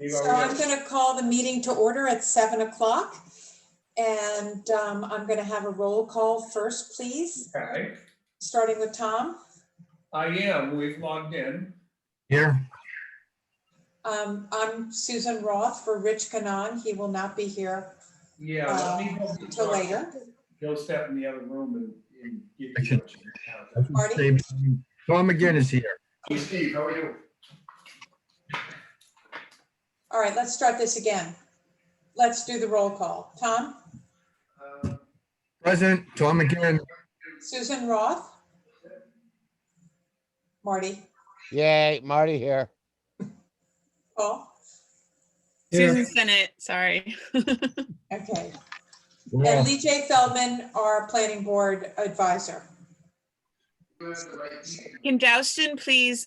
So I'm going to call the meeting to order at 7 o'clock. And I'm going to have a roll call first, please, Okay, starting with Tom. I am, we've logged in. Here, I'm Susan Roth for Rich Canaan. He will not be here Yeah, let me go until later. Go step in the other room and give I you. should- Marty? Tom McGinn is here. Hey Steve, how are you? All right, let's start this again. Let's do the roll call. Tom? Present, Tom McGinn. Susan Roth? Marty? Yay, Marty here. Paul? Susan Senate, sorry. Okay. Yeah. And Lee J. Feldman, our planning board advisor. Can Douston please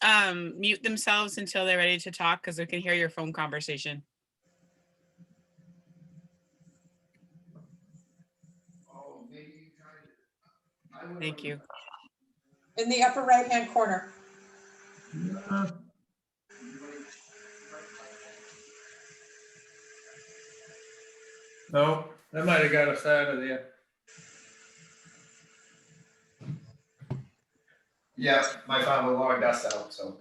mute themselves until they're ready to talk, because we can hear your phone conversation. Thank you. In the upper right-hand corner. No, that might have got us out of there. Yeah, my father logged us out, so.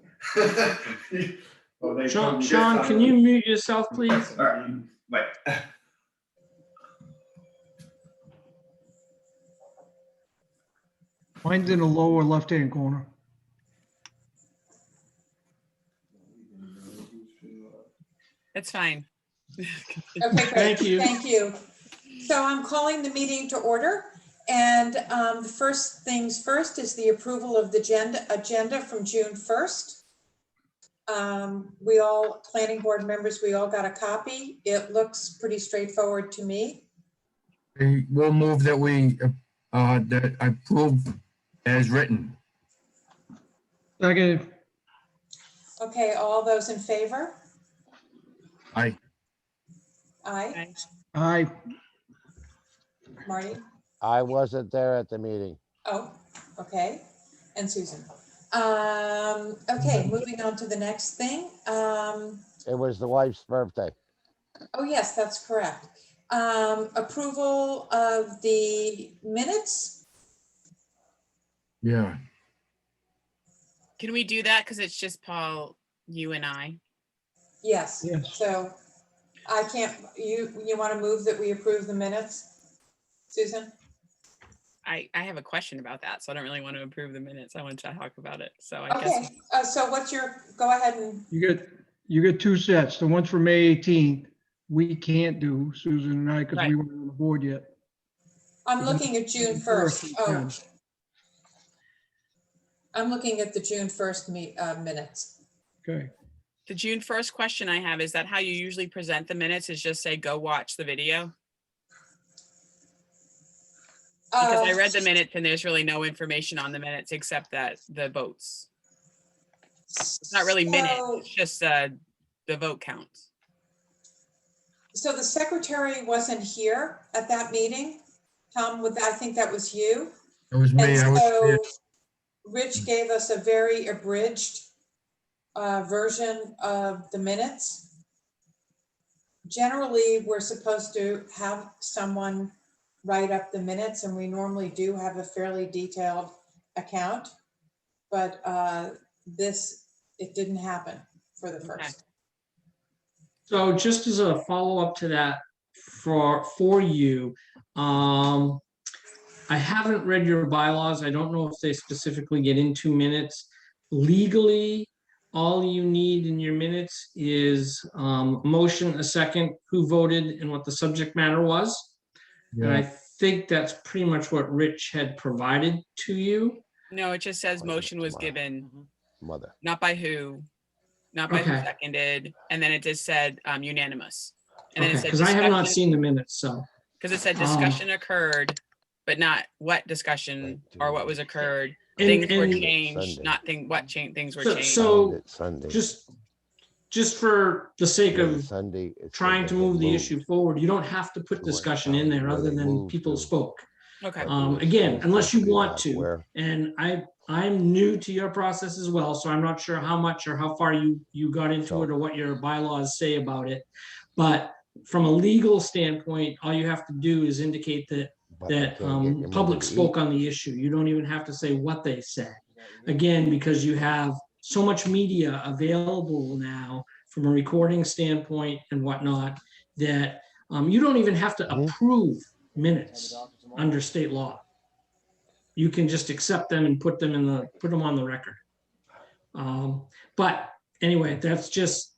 Well, they Sean, told me Sean, this can time. you mute yourself, please? All right, wait. Mine's in the lower left-hand corner. That's fine. Okay, great. Thank you. Thank you. So I'm calling the meeting to order. And the first things first is the approval of the agenda from June 1st. We all, planning board members, we all got a copy. It looks pretty straightforward to me. We'll move that we that approve as written. Second, Okay, all those in favor? Aye. Aye. aye. Marty? I wasn't there at the meeting. Oh, okay. And Susan. Okay, moving on to the next thing. It was the wife's birthday. Oh, yes, that's correct. Approval of the minutes? Yeah. Can we do that? Because it's just Paul, you and I. Yes. Yes. So I can't, you want to move that we approve the minutes? Susan? I have a question about that, so I don't really want to approve the minutes. I want to talk about it. So I guess, Okay, so what's your, go ahead and, You get two sets. The ones for May 18th, we can't do, Susan and I, because Right. we weren't on the board yet. I'm looking at June June 1st. 1st, Oh. yeah. I'm looking at the June 1st minutes. Okay. the June 1st question I have, is that how you usually present the minutes, is just say, go watch the video? Because I read the minutes and there's really no information on the minutes except that the votes. It's not really minutes, So- it's just the vote count. So the secretary wasn't here at that meeting. Tom, I think that was you. It was me. And I was so there. Rich gave us a very abridged version of the minutes. Generally, we're supposed to have someone write up the minutes, and we normally do have a fairly detailed account. But it didn't happen for the first. So just as a follow-up to that for you, I haven't read your bylaws. I don't know if they specifically get into minutes. Legally, all you need in your minutes is a motion, a second, who voted, and what the subject matter was. And Yeah. I think that's pretty much what Rich had provided to you. No, it just says Wasn't motion was tomorrow. given, Mother. not by who, not by who Okay. seconded, and then it just said unanimous. And then it Okay, said because I have not discussion, seen the minutes, so. because it said um, discussion occurred, but not what discussion or what was occurred. And- Things were and- changed, Sunday. not things were So- changed. so- Sunday. Just for the sake of Sunday. it said trying that to they move the moved. issue forward, you don't have to put To what discussion in there where other they than moved people to. spoke. Okay, But it was Again, supposed unless to you be want back to, where- and I'm new to your process as well, so I'm not sure how much or how far you got into it or what your bylaws say about it. But from a legal standpoint, all you have to do is indicate that but you can't get your public money to eat. spoke on the issue. You don't even have to say what they said. Again, because you have so much media available now from a recording standpoint and whatnot, that you don't even have to Mhm. approve minutes under state law. You can just accept them and put them on the record. But anyway, that's just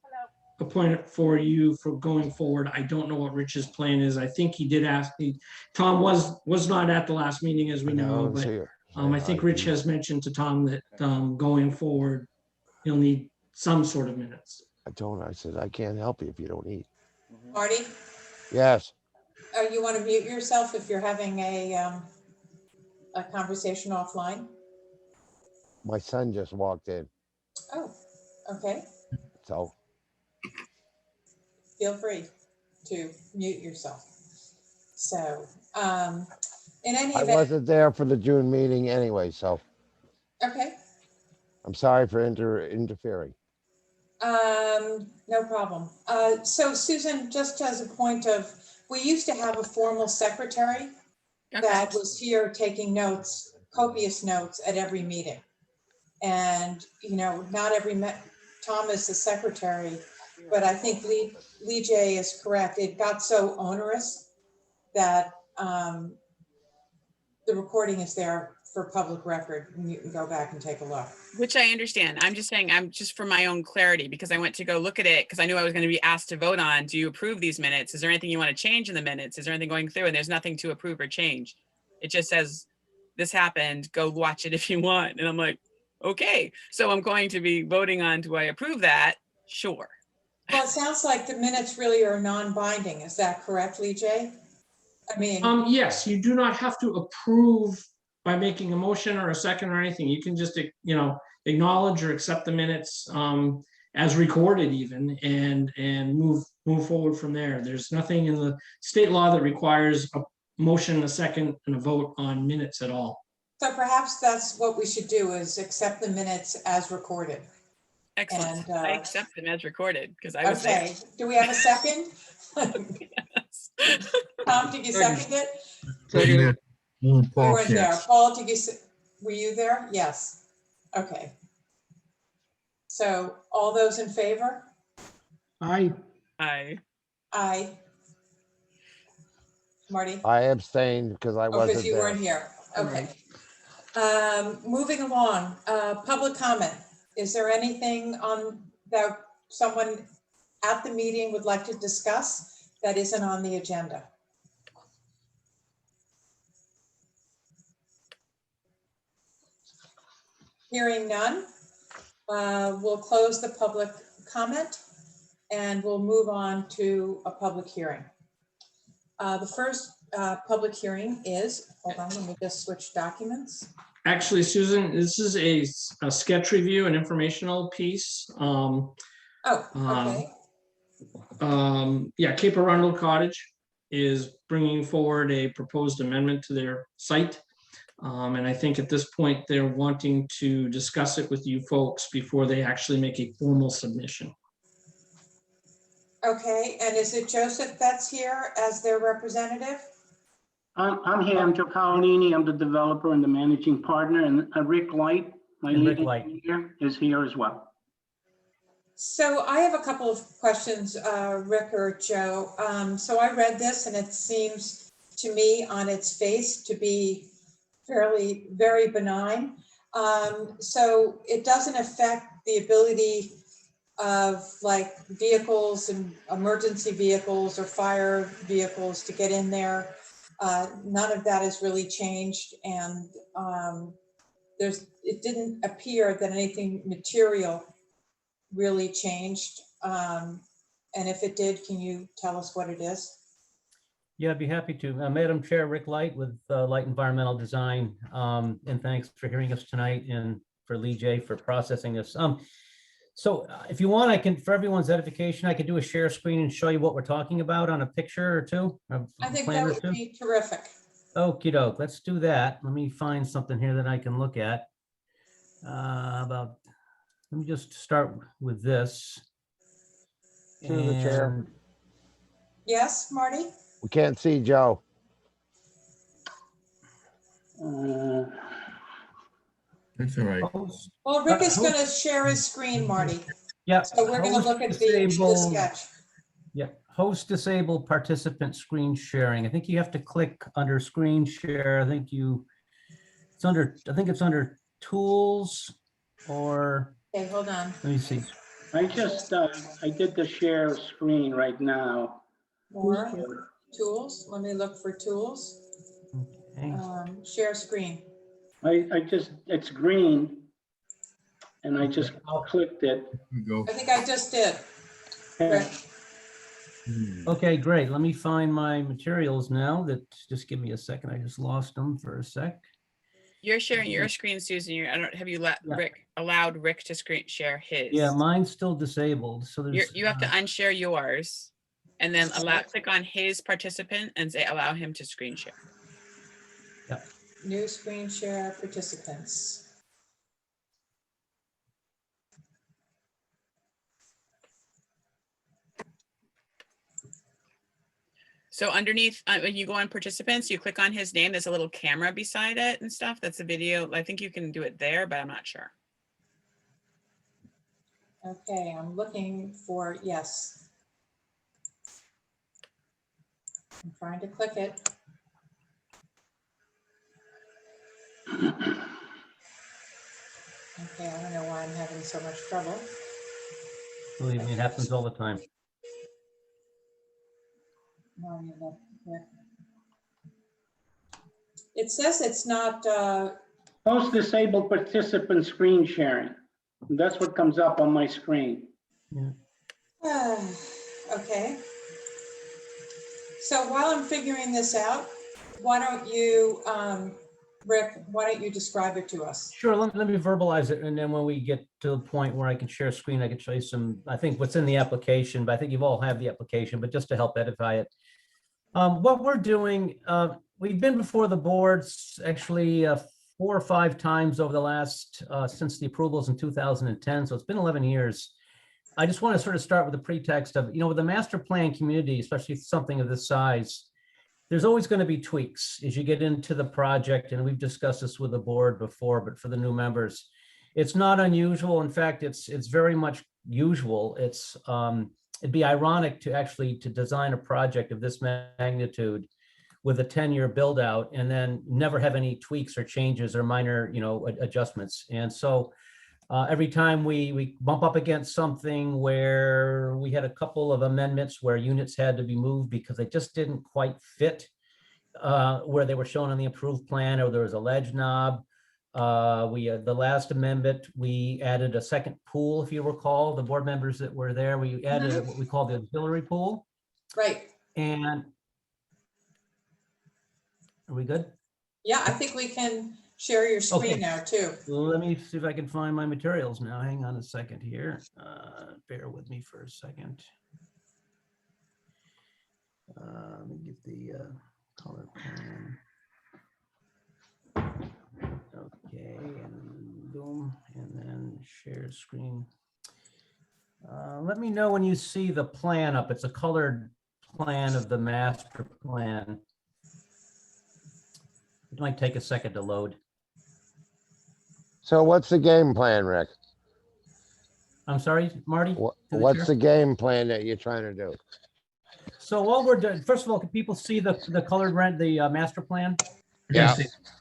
a point for you for going forward. I don't know what Rich's plan is. I think he did ask me. Tom was not at the last meeting, as we know, it's but here. I think Rich has mentioned to Tom that going forward, he'll need some sort of minutes. I told her, I said, I can't help you if you don't eat. Marty, Yes, you want to mute yourself if you're having a conversation offline? my son just walked in, Oh, okay. so Feel free to mute yourself. So, in any I event, wasn't there for the June meeting anyway, so okay, I'm sorry for interfering. no problem. So Susan, just as a point of, we used to have a formal secretary Okay. that was here taking notes, copious notes at every meeting. And, not every, Tom is the secretary, but I think Lee J is correct. It got so onerous that the recording is there for public record, and you can go back and take a look. Which I understand. I'm just saying, I'm just for my own clarity, because I went to go look at it, because I knew I was going to be asked to vote on, do you approve these minutes? Is there anything you want to change in the minutes? Is there anything going through? And there's nothing to approve or change. It just says, this happened, go watch it if you want. And I'm like, okay, so I'm going to be voting on, do I approve that? Sure. Well, it sounds like the minutes really are non-binding. Is that correct, Lee J? I mean, Yes, you do not have to approve by making a motion or a second or anything. You can just, acknowledge or accept the minutes as recorded even, and move forward from there. There's nothing in the state law that requires a motion, a second, and a vote on minutes at all. so perhaps that's what we should do, is accept the minutes as recorded. Excellent. And, I accept them as recorded, because I was there. Okay, do we have a second? Yes. Tom, did you second it? Second. We Paul weren't there. can't. Paul, were you there? Yes. Okay. So all those in favor? Aye. I Aye. Marty? I abstained because I Oh, wasn't because you there. weren't here. Okay. Moving along, public comment. Is there anything that someone at the meeting would like to discuss that isn't on the agenda? Hearing none, we'll close the public comment and we'll move on to a public hearing. The first public hearing is, hold on, let me just switch documents. Actually, Susan, this is a sketch review, an informational piece. Oh, okay. Yeah, Cape Arundel Cottage is bringing forward a proposed amendment to their site. And I think at this point, they're wanting to discuss it with you folks before they actually make a formal submission. Okay, and is it Joseph that's here as their representative? I'm here, I'm Joe Colonini, I'm the developer and the managing partner, and Rick Light, my And Rick lead Light. engineer, is here as well. So I have a couple of questions, Rick or Joe. So I read this and it seems to me on its face to be very benign. So it doesn't affect the ability of like vehicles and emergency vehicles or fire vehicles to get in there. None of that has really changed, and it didn't appear that anything material really changed. And if it did, can you tell us what it is? Yeah, I'd be happy to. Madam Chair, Rick Light with Light Environmental Design. And thanks for hearing us tonight and for Lee J for processing this. So if you want, I can, for everyone's edification, I could do a share screen and show you what we're talking about on a picture or two. I think that would be terrific. Okey doke, let's do that. Let me find something here that I can look at. About, let me just start with this. Through the chair. And Yes, Marty? We can't see Joe. Uh, That's all right. host- Well, Rick is Uh, gonna share his screen, Marty. Yeah. So we're gonna host look at the disabled- sketch. Yeah, host disabled participant screen sharing. I think you have to click under screen share. I think it's under tools or, Okay, hold on. let me see. I just, I did the share screen right now. More tools. Let me look for tools. Okay. Share screen. I just, it's green. And I just clicked it. Here we go. I think I just did. Okay. Hmm. Okay, great. Let me find my materials now. Just give me a second. I just lost them for a sec. You're sharing your screen, Susan. I don't, have you let Yeah. Rick, allowed Rick to screen share his? Yeah, mine's still disabled, so there's. You have to unshare yours and then click on his participant and say, allow him to screen share. New screen share participants. So underneath, when you go on participants, you click on his name, there's a little camera beside it and stuff. That's a video. I think you can do it there, but I'm not sure. Okay, I'm looking for, yes. I'm trying to click it. Okay, I don't know why I'm having so much trouble. Believe me, it happens all the time. No, you look here. It says it's not, Host disabled participant screen sharing. That's what comes up on my screen. okay. So while I'm figuring this out, why don't you, Rick, why don't you describe it to us? Sure, let me verbalize it, and then when we get to the point where I can share screen, I can show you some, I think what's in the application, but I think you've all have the application, but just to help edify it. What we're doing, we've been before the boards actually 4 or 5 times over the last, since the approvals in 2010, so it's been 11 years. I just want to sort of start with the pretext of, with the master plan community, especially something of this size, there's always going to be tweaks as you get into the project, and we've discussed this with the board before, but for the new members, it's not unusual. In fact, it's very much usual. It'd be ironic to design a project of this magnitude with a 10-year build out and then never have any tweaks or changes or minor, adjustments. And so every time we bump up against something where we had a couple of amendments where units had to be moved because they just didn't quite fit where they were shown on the approved plan, or there was a ledge knob. The last amendment, we added a second pool, if you recall, the board members that were there, we added what we call the auxiliary pool. Right. And are we good? Yeah, I think we can share your screen Okay. now too. Let me see if I can find my materials now. Hang on a second here. Bear with me for a second. Let me get the color plan. Okay, and boom, and then share screen. Let me know when you see the plan up. It's a colored plan of the master plan. It might take a second to load. So what's the game plan, Rick? I'm sorry, Marty? To the What's chair? the game plan that you're trying to do? So what we're doing, first of all, can people see the colored master plan? Yeah.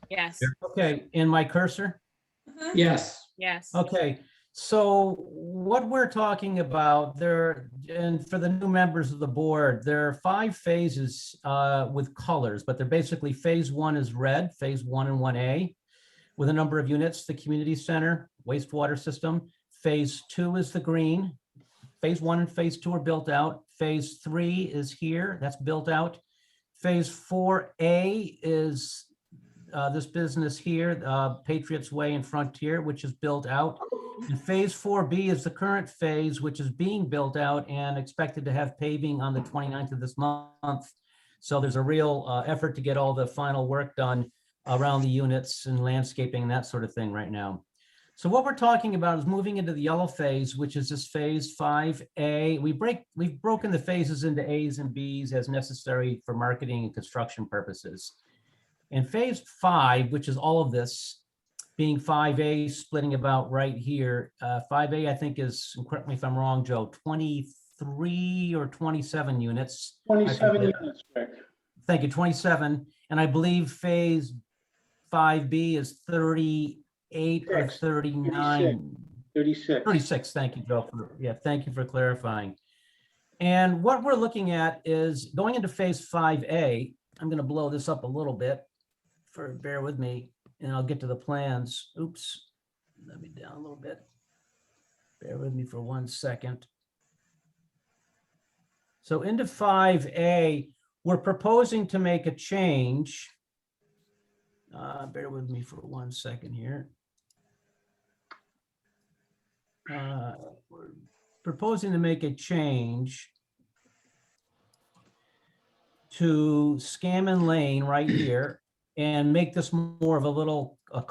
Yes, Okay, in my cursor? Mhm. Yes. yes. Okay, so what we're talking about there, and for the new members of the board, there are 5 phases with colors, but they're basically phase 1 is red, phase 1 and 1A, with a number of units, the community center, wastewater system. Phase 2 is the green. Phase 1 and phase 2 are built out. Phase 3 is here, that's built out. Phase 4A is this business here, Patriots Way and Frontier, which is built out. And phase 4B is the current phase, which is being built out and expected to have paving on the 29th of this month. So there's a real effort to get all the final work done around the units and landscaping and that sort of thing right now. So what we're talking about is moving into the yellow phase, which is this phase 5A. We've broken the phases into A's and B's as necessary for marketing and construction purposes. And phase 5, which is all of this, being 5A, splitting about right here. 5A, I think is, correct me if I'm wrong, Joe, 23 or 27 units. 27 forget. units, Rick. Thank you, 27. And I believe phase 5B is 38 or 36. 39. 36. 36, thank you, Joe. Thank you for clarifying. And what we're looking at is going into phase 5A. I'm going to blow this up a little bit, bear with me, and I'll get to the plans. Oops, let me down a little bit. Bear with me for 1 second. So into 5A, we're proposing to make a change. Bear with me for 1 second here. We're proposing to make a change to Scammon Lane right here and make this more of a little, not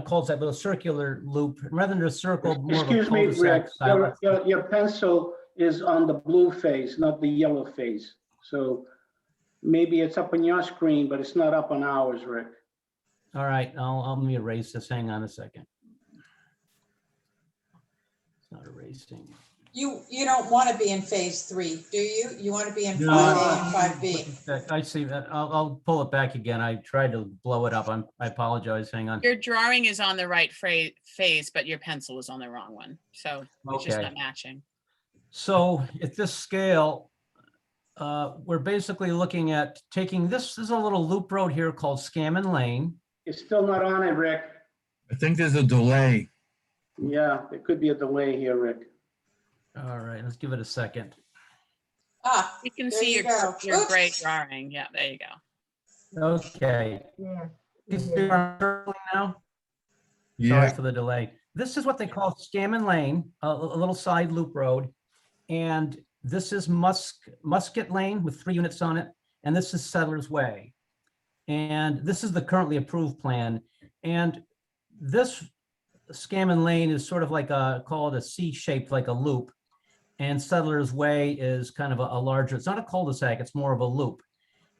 cul-de-sac, but a circular loop, rather than a circle, more of a Excuse me, cul-de-sac Rick, style. your pencil is on the blue phase, not the yellow phase. So maybe it's up on your screen, but it's not up on ours, Rick. All right, let me erase this. Hang on a second. It's not erasing. You don't want to be in phase 3, do you? You want to be in No. 5A and 5B. I see that. I'll pull it back again. I tried to blow it up. I apologize. Hang on. Your drawing is on the right phase, but your pencil is on the wrong one. So it's just Okay. not matching. So at this scale, we're basically looking at taking this is a little loop road here called Scammon Lane. It's still not on it, Rick. I think there's a delay. Yeah, there could be a delay here, Rick. All right, let's give it a second. Ah, You can There see you your go. gray Oops. drawing. Yeah, there you go. Okay. You see where I'm circling now? Sorry Yeah, for the delay. This is what they call Scammon Lane, a little side loop road. And this is Musket Lane with 3 units on it. And this is Settlers Way. And this is the currently approved plan. And this Scammon Lane is sort of like called a C-shaped, like a loop. And Settlers Way is kind of a larger, it's not a cul-de-sac, it's more of a loop.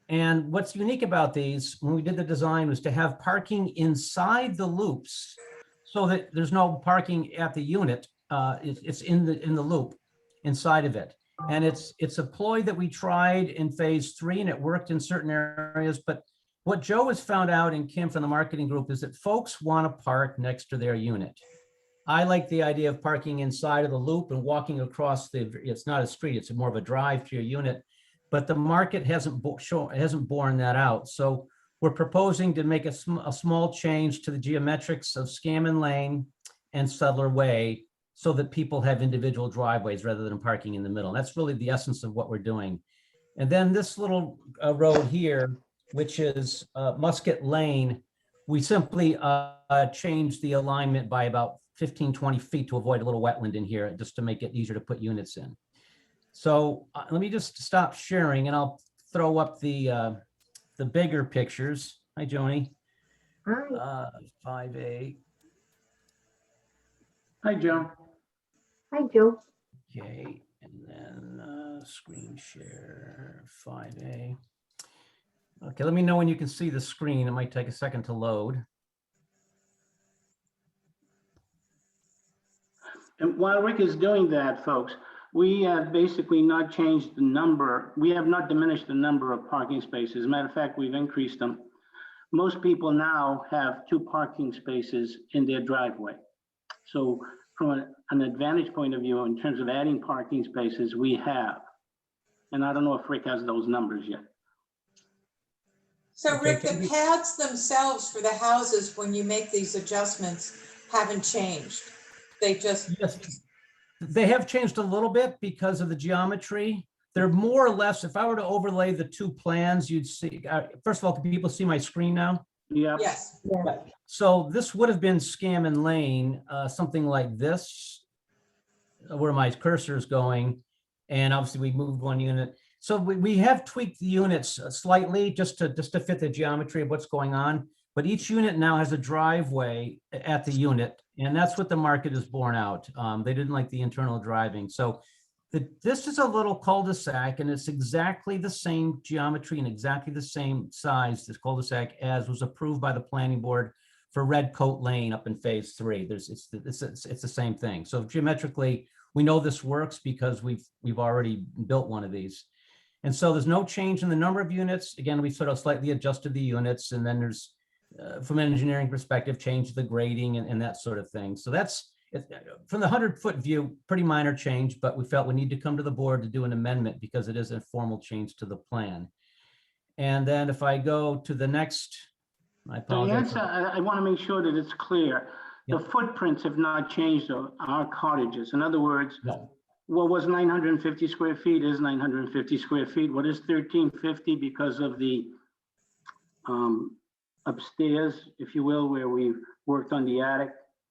And what's unique about these, when we did the design, was to have parking inside the loops so that there's no parking at the unit. It's in the loop inside of it. And it's a ploy that we tried in phase 3 and it worked in certain areas. But what Joe has found out, and Kim from the marketing group, is that folks want to park next to their unit. I like the idea of parking inside of the loop and walking across it's not a street, it's more of a drive to your unit. But the market hasn't borne that out. So we're proposing to make a small change to the geometrics of Scammon Lane and Settler Way so that people have individual driveways rather than parking in the middle. That's really the essence of what we're doing. And then this little road here, which is Musket Lane, we simply changed the alignment by about 15, 20 feet to avoid a little wetland in here, just to make it easier to put units in. So let me just stop sharing and I'll throw up the bigger pictures. Hi, Joni. 5A. Hi, Joe. Hi, Joe. Okay, and then screen share 5A. Okay, let me know when you can see the screen. It might take a second to load. And while Rick is doing that, folks, we have basically not changed the number. We have not diminished the number of parking spaces. As a matter of fact, we've increased them. Most people now have 2 parking spaces in their driveway. So from an advantage point of view, in terms of adding parking spaces, we have. And I don't know if Rick has those numbers yet. So Okay, Rick, the pads themselves for the houses, when you make these adjustments, haven't changed. They just, Yes, they have changed a little bit because of the geometry. They're more or less, if I were to overlay the 2 plans, you'd see, first of all, can people see my screen now? Yeah. yes. So this would have been Scammon Lane, something like this, where my cursor is going. And obviously we moved 1 unit. So we have tweaked the units slightly just to fit the geometry of what's going on. But each unit now has a driveway at the unit. And that's what the market is borne out. They didn't like the internal driving. So this is a little cul-de-sac and it's exactly the same geometry and exactly the same size, this cul-de-sac, as was approved by the planning board for Red Coat Lane up in phase 3. It's the same thing. So geometrically, we know this works because we've already built one of these. And so there's no change in the number of units. Again, we sort of slightly adjusted the units, and then there's, from an engineering perspective, change the grading and that sort of thing. So that's, from the 100-foot view, pretty minor change, but we felt we need to come to the board to do an amendment because it is a formal change to the plan. And then if I go to the next, I apologize. Diane, I want to make sure that it's clear. The footprints have not changed of our cottages. In other words, No. what was 950 square feet is 950 square feet. What is 1350 because of the upstairs, if you will, where we worked on the attic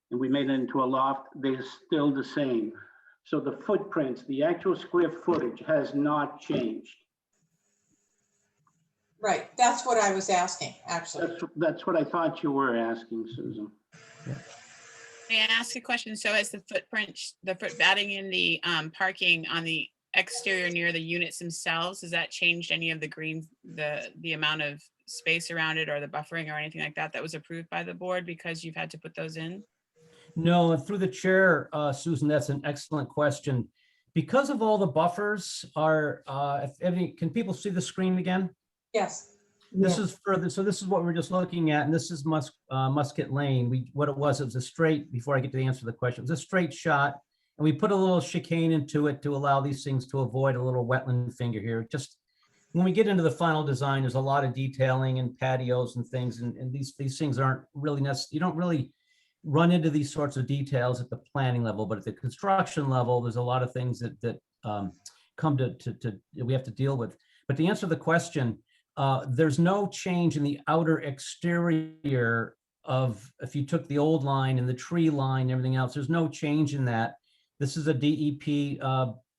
and we made it into a loft, they're still the same. So the footprints, the actual square footage has not changed. Right, that's what I was asking, actually. That's what I thought you were asking, Susan. May I ask a question? So as adding in the parking on the exterior near the units themselves, does that change any of the green, the amount of space around it or the buffering or anything like that that was approved by the board because you've had to put those in? No, and through the chair, Susan, that's an excellent question. Because of all the buffers are, can people see the screen again? Yes, This is further, so this is what we're just looking at, and this is Musket Lane. What it was a straight, before I get to the answer to the question, it was a straight shot, and we put a little chicane into it to allow these things to avoid a little wetland finger here. Just when we get into the final design, there's a lot of detailing and patios and things, and these things aren't really necessary. You don't really run into these sorts of details at the planning level, but at the construction level, there's a lot of things that come to we have to deal with. But to answer the question, there's no change in the outer exterior of, if you took the old line and the tree line and everything else, there's no change in that. This is a DEP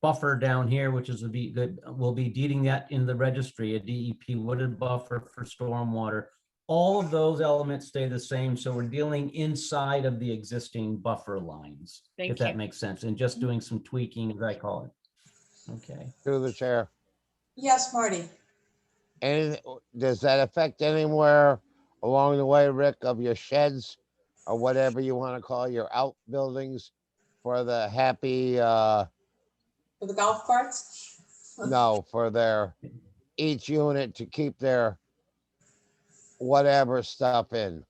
buffer down here, which is we'll be deeding that in the registry, a DEP wooded buffer for stormwater. All of those elements stay the same. So we're dealing inside of the existing buffer lines, Thank if that you. makes sense, and just doing some tweaking, as I call it. Okay. Through the chair. yes, Marty. And does that affect anywhere along the way, Rick, of your sheds or whatever you want to call your outbuildings for the happy, For the golf carts? no, for their, each unit to keep their whatever stuff in?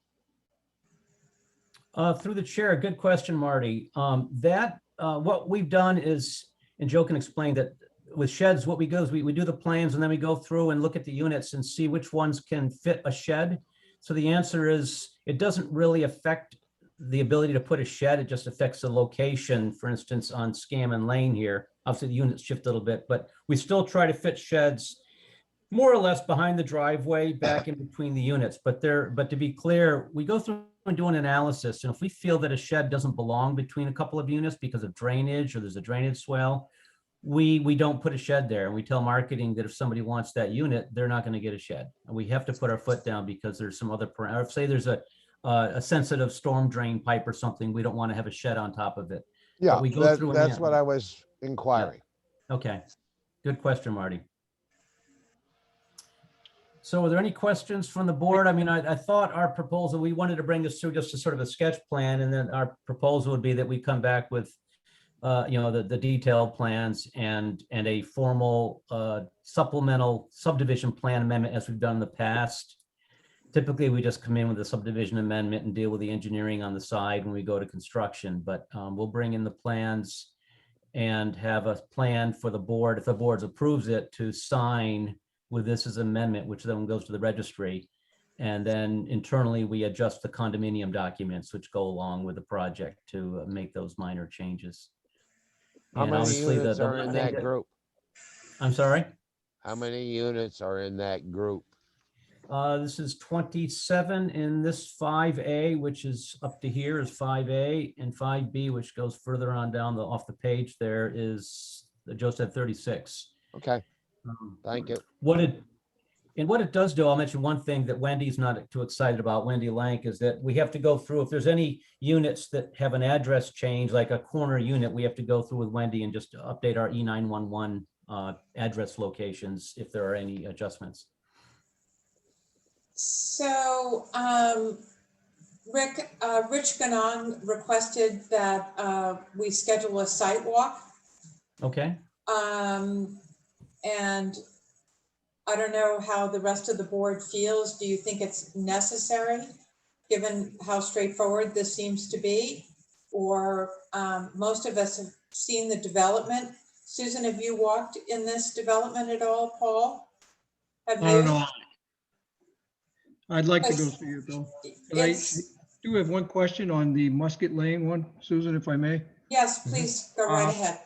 Through the chair, good question, Marty. What we've done is, and Joe can explain that with sheds, what we do is we do the plans and then we go through and look at the units and see which ones can fit a shed. So the answer is, it doesn't really affect the ability to put a shed. It just affects the location, for instance, on Scammon Lane here. Obviously the units shift a little bit, but we still try to fit sheds more or less behind the driveway, back in between the units. But to be clear, we go through and do an analysis. And if we feel that a shed doesn't belong between a couple of units because of drainage or there's a drainage swell, we don't put a shed there. And we tell marketing that if somebody wants that unit, they're not going to get a shed. And we have to put our foot down because there's some other, or say there's a sensitive storm drain pipe or something, we don't want to have a shed on top of it. Yeah, we go through and that's what I was inquiring. Okay, good question, Marty. So are there any questions from the board? I mean, I thought our proposal, we wanted to bring this through just as sort of a sketch plan, and then our proposal would be that we come back with the detailed plans and a formal supplemental subdivision plan amendment as we've done in the past. Typically, we just come in with a subdivision amendment and deal with the engineering on the side when we go to construction, but we'll bring in the plans and have a plan for the board, if the board approves it, to sign with this as amendment, which then goes to the registry. And then internally, we adjust the condominium documents, which go along with the project to make those minor changes. How And many obviously units are in that group? I'm sorry? How many units are in that group? This is 27 in this 5A, which is up to here is 5A, and 5B, which goes further on down off the page there, is Joe said 36. Okay, thank you. And what it does do, I'll mention one thing that Wendy's not too excited about, Wendy Lank, is that we have to go through, if there's any units that have an address change, like a corner unit, we have to go through with Wendy and just update our E911 address locations if there are any adjustments. So, Rich Ganong requested that we schedule a site walk. Okay, And I don't know how the rest of the board feels. Do you think it's necessary, given how straightforward this seems to be? Or most of us have seen the development. Susan, have you walked in this development at all, Paul? Have I don't you? know. I'd like to go Because see it though. But I it's- do have one question on the Musket Lane one, Susan, if I may. Yes, please, go right Uh, ahead.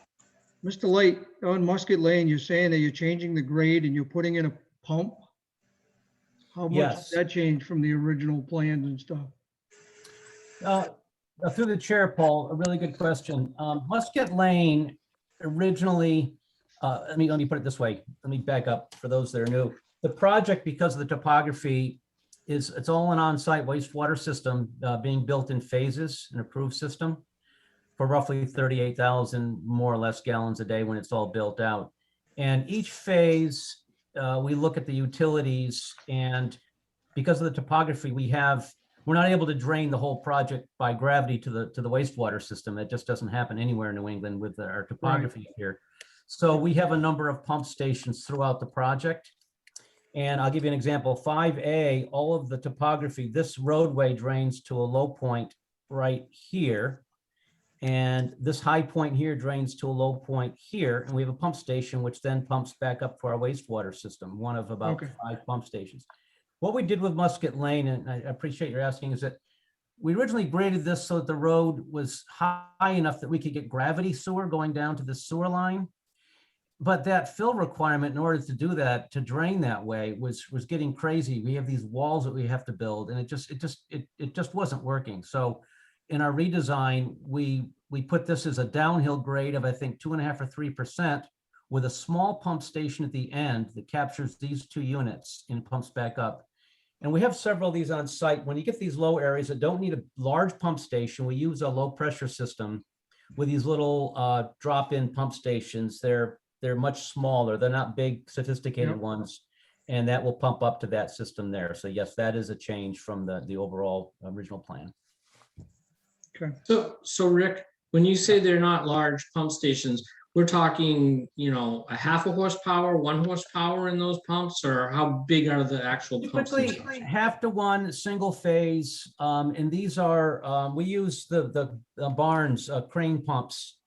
Mr. Light, on Musket Lane, you're saying that you're changing the grade and you're putting in a pump? How much Yes. did that change from the original plans and stuff? through the chair, Paul, a really good question. Musket Lane originally, let me put it this way. Let me back up for those that are new. The project, because of the topography, it's all an on-site wastewater system being built in phases, an approved system for roughly 38,000 more or less gallons a day when it's all built out. And each phase, we look at the utilities, and because of the topography, we're not able to drain the whole project by gravity to the wastewater system. It just doesn't happen anywhere in New England with our topography here. So we have a number of pump stations throughout the project. And I'll give you an example. 5A, all of the topography, this roadway drains to a low point right here. And this high point here drains to a low point here. And we have a pump station, which then pumps back up for our wastewater system, one of about Okay. 5 pump stations. What we did with Musket Lane, and I appreciate your asking, is that we originally graded this so that the road was high enough that we could get gravity sewer going down to the sewer line. But that fill requirement in order to do that, to drain that way, was getting crazy. We have these walls that we have to build, and it just wasn't working. So in our redesign, we put this as a downhill grade of, I think, 2.5 or 3%, with a small pump station at the end that captures these 2 units and pumps back up. And we have several of these on site. When you get these low areas that don't need a large pump station, we use a low pressure system with these little drop-in pump stations. They're much smaller. They're not big, sophisticated Yep. ones, and that will pump up to that system there. So yes, that is a change from the overall original plan. Okay. So Rick, when you say they're not large pump stations, we're talking, a 0.5 horsepower, 1 horsepower in those pumps, or how big are the actual pump Typically, stations? 0.5 to 1, single phase, and these are, we use the Barnes crane pumps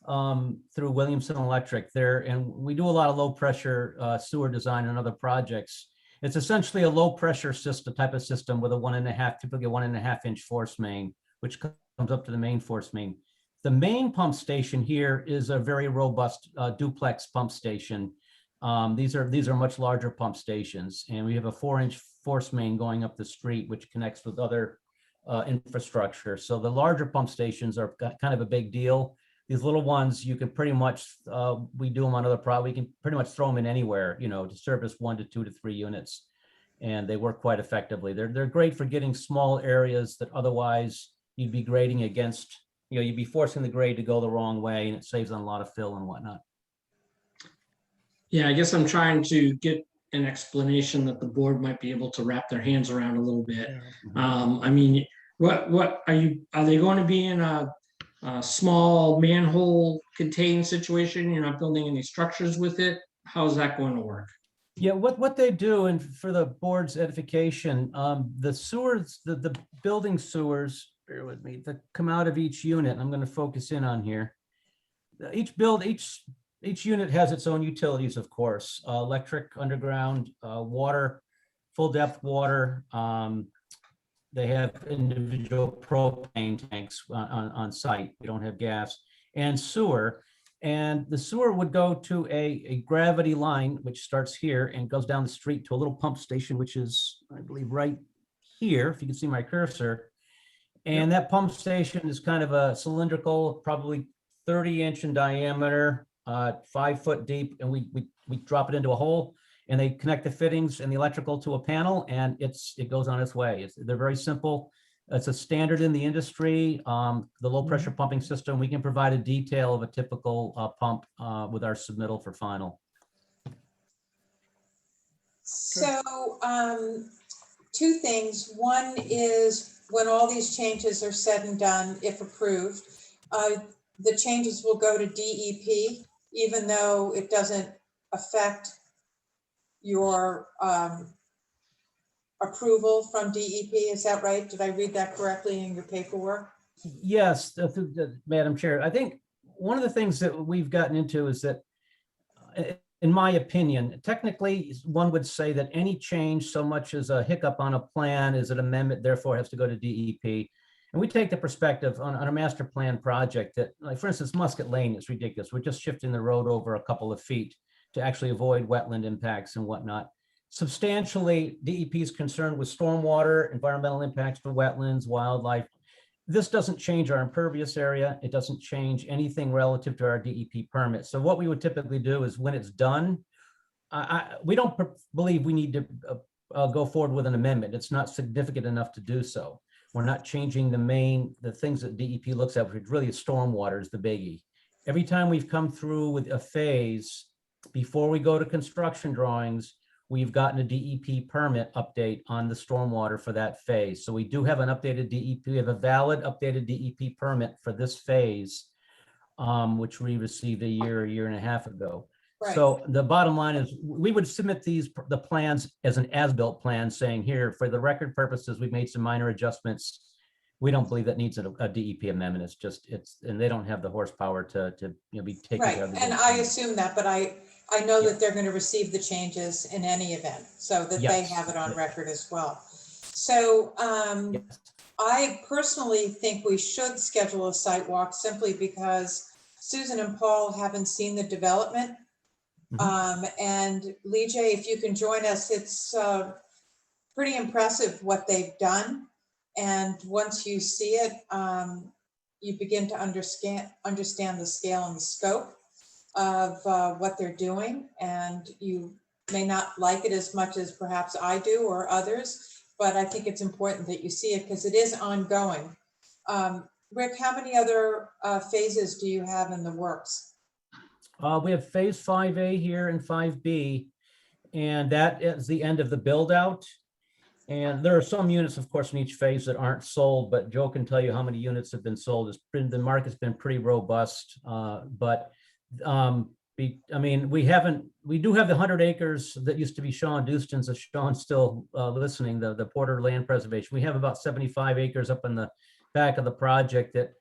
through Williamson Electric there, and we do a lot of low pressure sewer design and other projects. It's essentially a low pressure system, type of system with a 1.5, typically a 1.5-inch force main, which comes up to the main force main. The main pump station here is a very robust duplex pump station. These are much larger pump stations, and we have a 4-inch force main going up the street, which connects with other infrastructure. So the larger pump stations are kind of a big deal. These little ones, you can pretty much, we do them on other we can pretty much throw them in anywhere, to service 1 to 2 to 3 units. And they work quite effectively. They're great for getting small areas that otherwise you'd be grading against, you'd be forcing the grade to go the wrong way, and it saves on a lot of fill and whatnot. Yeah, I guess I'm trying to get an explanation that the board might be able to wrap their hands around a little bit. I mean, what are they going to be in a small manhole contained situation? You're not building any structures with it? How is that going to work? Yeah, what they do, and for the board's edification, the sewers, the building sewers, bear with me, that come out of each unit, I'm going to focus in on here. Each unit has its own utilities, of course, electric, underground, water, full depth water. They have individual propane tanks on site. We don't have gas, and sewer. And the sewer would go to a gravity line, which starts here and goes down the street to a little pump station, which is, I believe, right here, if you can see my cursor. And that pump station is kind of a cylindrical, probably 30-inch in diameter, 5 foot deep, and we drop it into a hole. and they connect the fittings and the electrical to a panel, and it goes on its way. They're very simple. It's a standard in the industry. The low pressure pumping system, we can provide a detail of a typical pump with our submittal for final. So, two things. One is when all these changes are said and done, if approved, the changes will go to DEP, even though it doesn't affect your approval from DEP. Is that right? Did I read that correctly in your paperwork? Yes, Madam Chair. I think one of the things that we've gotten into is that, in my opinion, technically, one would say that any change so much as a hiccup on a plan is an amendment, therefore has to go to DEP. And we take the perspective on a master plan project that, like, for instance, Musket Lane is ridiculous. We're just shifting the road over a couple of feet to actually avoid wetland impacts and whatnot. Substantially, DEP is concerned with stormwater, environmental impacts to wetlands, wildlife. This doesn't change our impervious area. It doesn't change anything relative to our DEP permit. So what we would typically do is when it's done, we don't believe we need to go forward with an amendment. It's not significant enough to do so. We're not changing the things that DEP looks at, which really is stormwater is the biggie. Every time we've come through with a phase, before we go to construction drawings, we've gotten a DEP permit update on the stormwater for that phase. So we do have an updated DEP, we have a valid updated DEP permit for this phase, which we received a year and a half ago. Right. So the bottom line is we would submit the plans as an as-built plan saying here, for the record purposes, we've made some minor adjustments. We don't believe that needs a DEP amendment. And they don't have the horsepower to be taking Right, care of the and I assume that, but I know that they're going to receive the changes in any event, so that they Yes. have it on record as well. So Yes. I personally think we should schedule a site walk simply because Susan and Paul haven't seen the development. And Lee J, if you can join us, it's pretty impressive what they've done. And once you see it, you begin to understand the scale and the scope of what they're doing. And you may not like it as much as perhaps I do or others, but I think it's important that you see it because it is ongoing. Rick, how many other phases do you have in the works? We have phase 5A here and 5B, and that is the end of the build out. And there are some units, of course, in each phase that aren't sold, but Joe can tell you how many units have been sold. The market's been pretty robust, but we do have the 100 acres that used to be Sean Dustin's, if Sean's still listening, the Porter Land Preservation. We have about 75 acres up in the back of the project that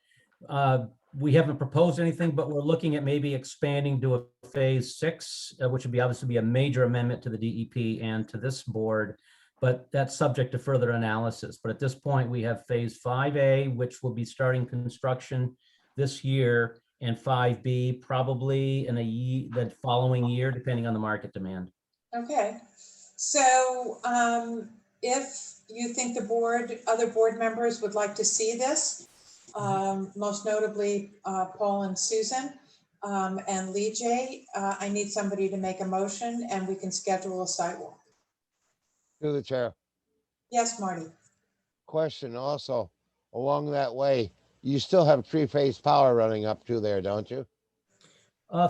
we haven't proposed anything, but we're looking at maybe expanding to a phase 6, which would obviously be a major amendment to the DEP and to this board, but that's subject to further analysis. But at this point, we have phase 5A, which will be starting construction this year, and 5B probably in the following year, depending on the market demand. Okay, so if you think other board members would like to see this, most notably Paul and Susan and Lee J, I need somebody to make a motion and we can schedule a sidewalk. Through the chair. Yes, Marty. Question also, along that way, you still have three-phase power running up to there, don't you?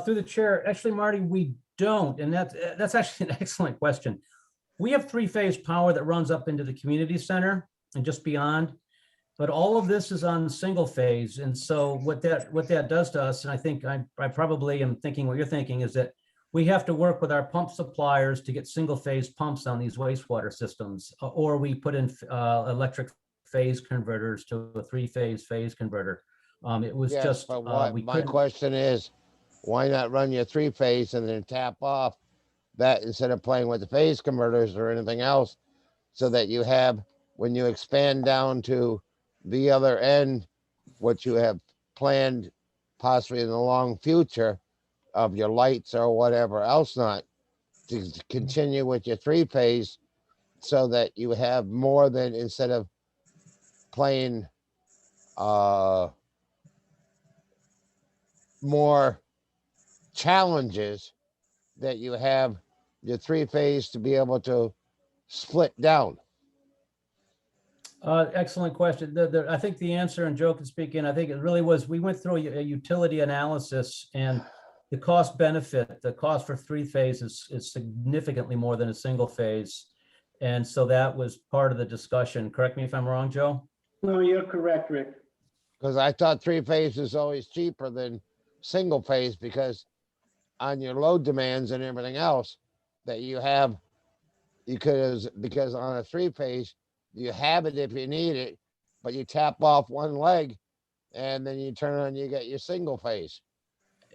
Through the chair, actually, Marty, we don't, and that's actually an excellent question. We have three-phase power that runs up into the community center and just beyond, but all of this is on single phase. And so what that does to us, and I think I probably am thinking what you're thinking, is that we have to work with our pump suppliers to get single phase pumps on these wastewater systems, or we put in electric phase converters to a three-phase phase converter. It was Yes, just, but what we my couldn't. question is, why not run your three-phase and then tap off that instead of playing with the phase converters or anything else, so that you have, when you expand down to the other end, what you have planned possibly in the long future of your lights or whatever else, not to continue with your three-phase, so that you have more than, instead of playing more challenges, that you have your three-phase to be able to split down? Excellent question. I think the answer, and Joe can speak in, I think it really was, we went through a utility analysis, and the cost benefit, the cost for three-phase is significantly more than a single phase. And so that was part of the discussion. Correct me if I'm wrong, Joe? No, you're correct, Rick. Because I thought three-phase is always cheaper than single-phase, because on your load demands and everything else that you have, because on a three-phase, you have it if you need it, but you tap off one leg and then you turn on, you get your single phase.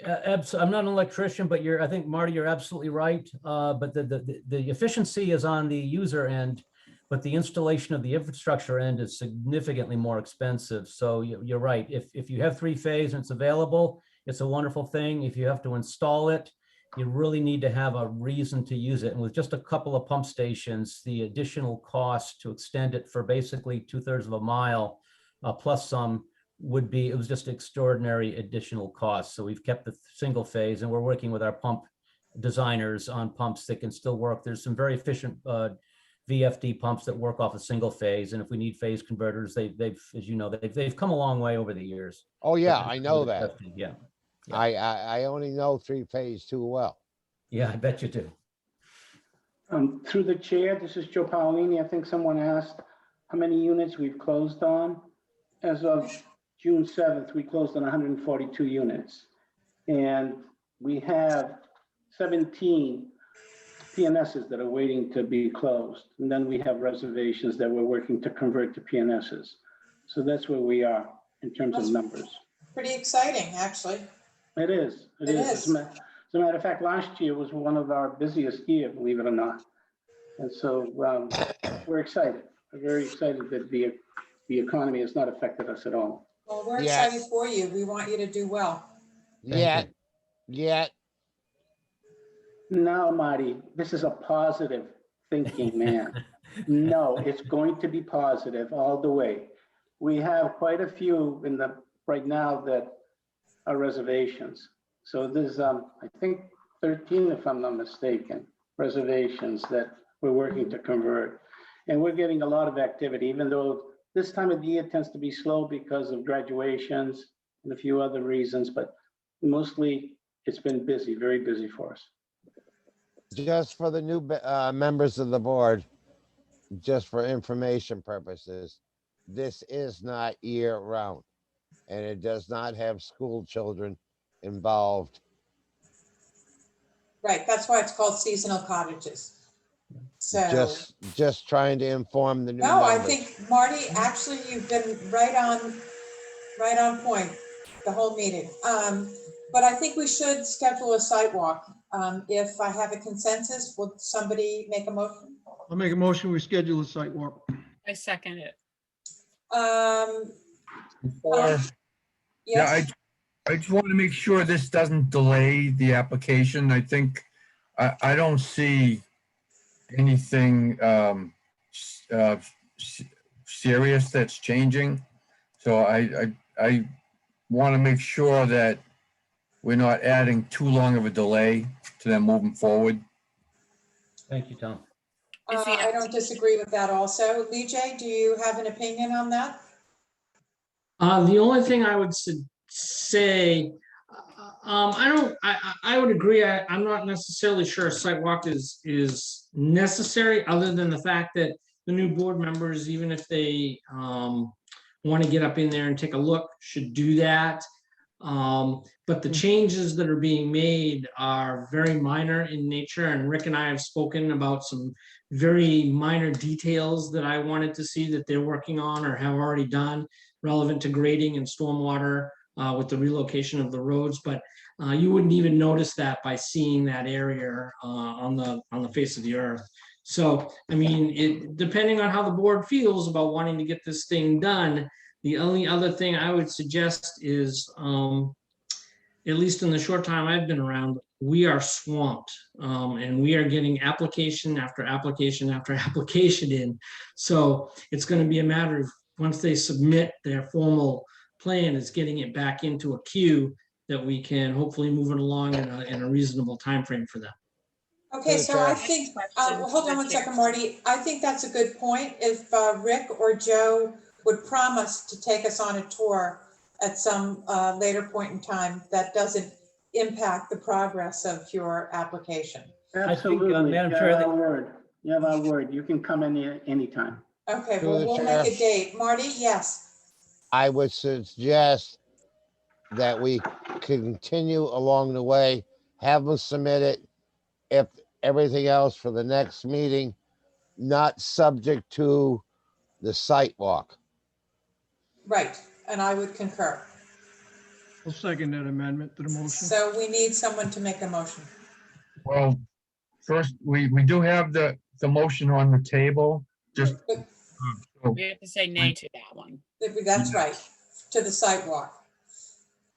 I'm not an electrician, but I think, Marty, you're absolutely right. But the efficiency is on the user end, but the installation of the infrastructure end is significantly more expensive. So you're right. If you have three-phase and it's available, it's a wonderful thing. If you have to install it, you really need to have a reason to use it. And with just a couple of pump stations, the additional cost to extend it for basically 2/3 of a mile plus some would be, it was just extraordinary additional costs. So we've kept the single phase, and we're working with our pump designers on pumps that can still work. There's some very efficient VFD pumps that work off a single phase. And if we need phase converters, they've, as you know, they've come a long way over the years. Oh yeah, I know that. Yeah. Yeah. I only know three-phase too well. Yeah, I bet you do. Through the chair, this is Joe Paolini. I think someone asked how many units we've closed on. As of June 7th, we closed on 142 units. And we have 17 PNSs that are waiting to be closed. And then we have reservations that we're working to convert to PNSs. So that's where we are in terms of numbers. Pretty exciting, actually. It is. It is. As a matter of fact, last year was one of our busiest years, believe it or not. And so we're excited. We're very excited that the economy has not affected us at all. Well, we're excited for you. We want you to do well. Yet. No, Marty, this is a positive thinking man. No, it's going to be positive all the way. We have quite a few right now that are reservations. So there's, I think 13, if I'm not mistaken, reservations that we're working to convert. And we're getting a lot of activity, even though this time of the year tends to be slow because of graduations and a few other reasons, but mostly it's been busy, very busy for us. Just for the new members of the board, just for information purposes, this is not year round, and it does not have school children involved. Right, that's why it's called seasonal cottages. So. Just trying to inform the new No, I members. think, Marty, actually, you've been right on point the whole meeting. But I think we should schedule a site walk. If I have a consensus, will somebody make a motion? I'll make a motion, we schedule a site walk. I second it. Yes, I just want to make sure this doesn't delay the application. I think, I don't see anything serious that's changing. So I want to make sure that we're not adding too long of a delay to them moving forward. Thank you, Tom. I don't disagree with that also. Lee J, do you have an opinion on that? The only thing I would say, I would agree. I'm not necessarily sure a site walk is necessary, other than the fact that the new board members, even if they want to get up in there and take a look, should do that. But the changes that are being made are very minor in nature, and Rick and I have spoken about some very minor details that I wanted to see that they're working on or have already done, relevant to grading and stormwater with the relocation of the roads. But you wouldn't even notice that by seeing that area on the face of the earth. So, I mean, depending on how the board feels about wanting to get this thing done, the only other thing I would suggest is, at least in the short time I've been around, we are swamped, and we are getting application after application after application in. So it's going to be a matter of, once they submit their formal plan, is getting it back into a queue that we can hopefully move it along in a reasonable time frame for them. Okay, Good so I job. think, Question hold to on the one chair. second, Marty. I think that's a good point. If Rick or Joe would promise to take us on a tour at some later point in time, that doesn't impact the progress of your application. think, Absolutely. Madam You Chair, have that- our word. You have our word. You can come in anytime. Okay, Through well, the we'll chair. make a date. Marty, yes. I would suggest that we continue along the way, have them submit it. If everything else for the next meeting, not subject to the site walk. Right, and I would concur. I'll second that amendment to the motion. So we need someone to make a motion. Well, first, we do have the motion on the table, just. so We have to say nay to that one. That's right, to the sidewalk.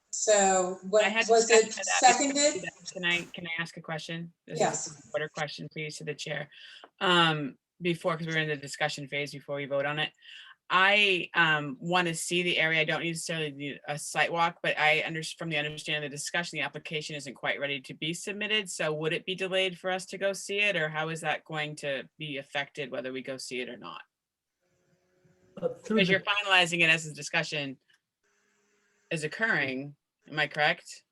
So what I had was it discussion of that before we seconded? do that. Can I ask a question? This is Yes. a Order question, please, to the chair. Before, because we're in the discussion phase before we vote on it. I want to see the area. I don't necessarily need a site walk, but I from the understanding of the discussion, the application isn't quite ready to be submitted. So would it be delayed for us to go see it, or how is that going to be affected whether we go see it or not? through Because the- you're finalizing it as the discussion is occurring. Am I correct?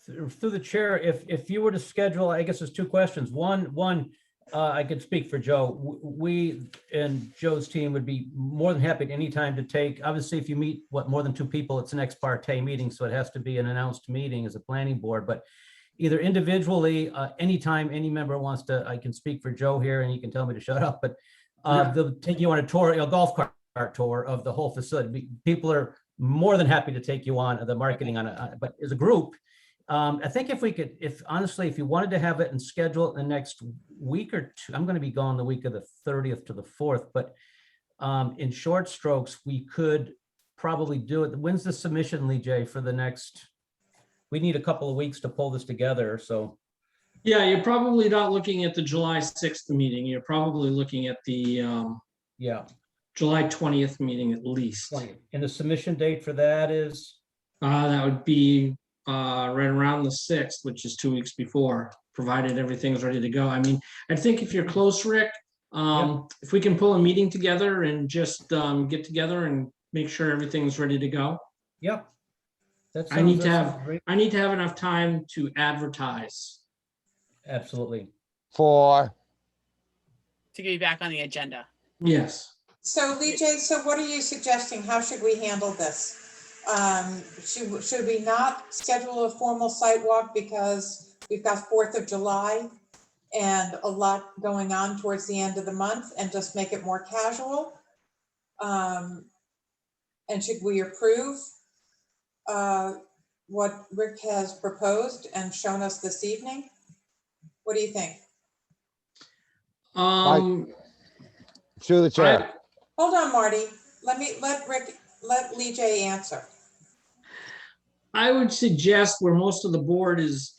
through the chair, if you were to schedule, I guess there's two questions. One, I could speak for Joe. We and Joe's team would be more than happy at any time to take, obviously, if you meet, more than two people, it's an ex parte meeting, so it has to be an announced meeting as a planning board, but either individually, anytime any member wants to, I can speak for Joe here and he can tell me to shut up, but they'll take you on a tour, a golf cart tour of the whole facility. People are more than happy to take you on the marketing but as a group, I think if we could, honestly, if you wanted to have it and schedule it in the next week or two, I'm going to be gone the week of the 30th to the 4th, but in short strokes, we could probably do it. When's the submission, Lee J, for the next, we need a couple of weeks to pull this together, so. Yeah, you're probably not looking at the July 6th meeting. You're probably looking at the Yeah, July 20th meeting at least. 20. And the submission date for that is? That would be right around the 6th, which is 2 weeks before, provided everything's ready to go. I mean, I think if you're close, Rick, if we can pull a meeting together and just get together and make sure everything's ready to go. Yep. That I need sounds- to that have- sounds great. I need to have enough time to advertise. Absolutely. For, To get you back on the agenda. Yes. So Lee J, so what are you suggesting? How should we handle this? Should we not schedule a formal site walk because we've got 4th of July and a lot going on towards the end of the month, and just make it more casual? And should we approve what Rick has proposed and shown us this evening? What do you think? through the chair. Hold on, Marty. Let Lee J answer. I would suggest where most of the board is